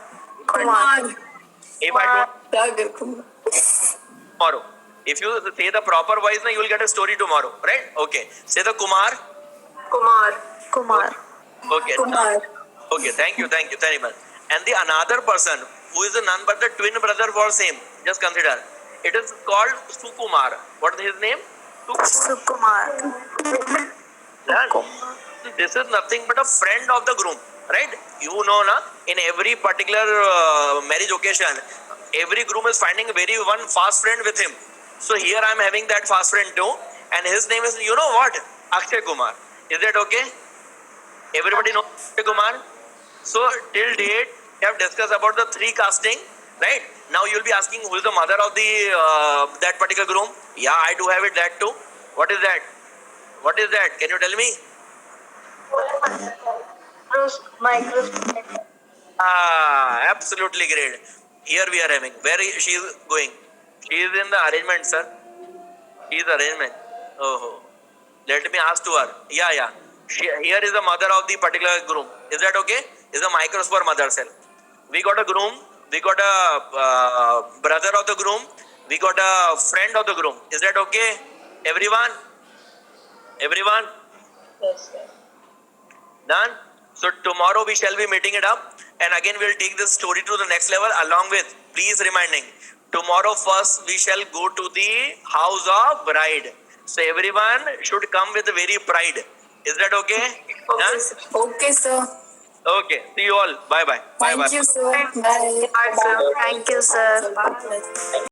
Speaker 1: don't tomorrow. If you say the proper voice, you will get a story tomorrow, right? Okay. Say the Kumar.
Speaker 7: Kumar.
Speaker 1: Okay. Okay. Thank you very much. And the another person who is none but the twin brother for same. Just consider. It is called Sukumar. What is his name?
Speaker 7: Sukumar.
Speaker 1: This is nothing but a friend of the groom, right? You know, na, in every particular marriage occasion, every groom is finding one fast friend with him. So here I am having that fast friend too, and his name is, you know what? Akshay Kumar. Is that okay? Everybody knows Akshay Kumar? So till date, we have discussed about the 3 casting, right? Now you will be asking who is the mother of the that particular groom? Yeah, I do have it that too. What is that? What is that? Can you tell me?
Speaker 2: Microsporangium.
Speaker 1: Absolutely great. Here we are having. Where she is going? She is in the arrangement, sir. She is arrangement. Oh, let me ask to her. Yeah. Here is the mother of the particular groom. Is that okay? Is a microspore mother cell. We got a groom. We got a brother of the groom. We got a friend of the groom. Is that okay? Everyone? Everyone?
Speaker 2: Yes, sir.
Speaker 1: Done? So tomorrow we shall be meeting it up, and again we'll take this story to the next level along with, please reminding, tomorrow first we shall go to the house of bride. So everyone should come with very pride. Is that okay? Done?
Speaker 7: Okay, sir.
Speaker 1: Okay. See you all. Bye bye. Bye bye.
Speaker 7: Thank you, sir. Bye.
Speaker 2: Bye, sir.
Speaker 7: Thank you, sir.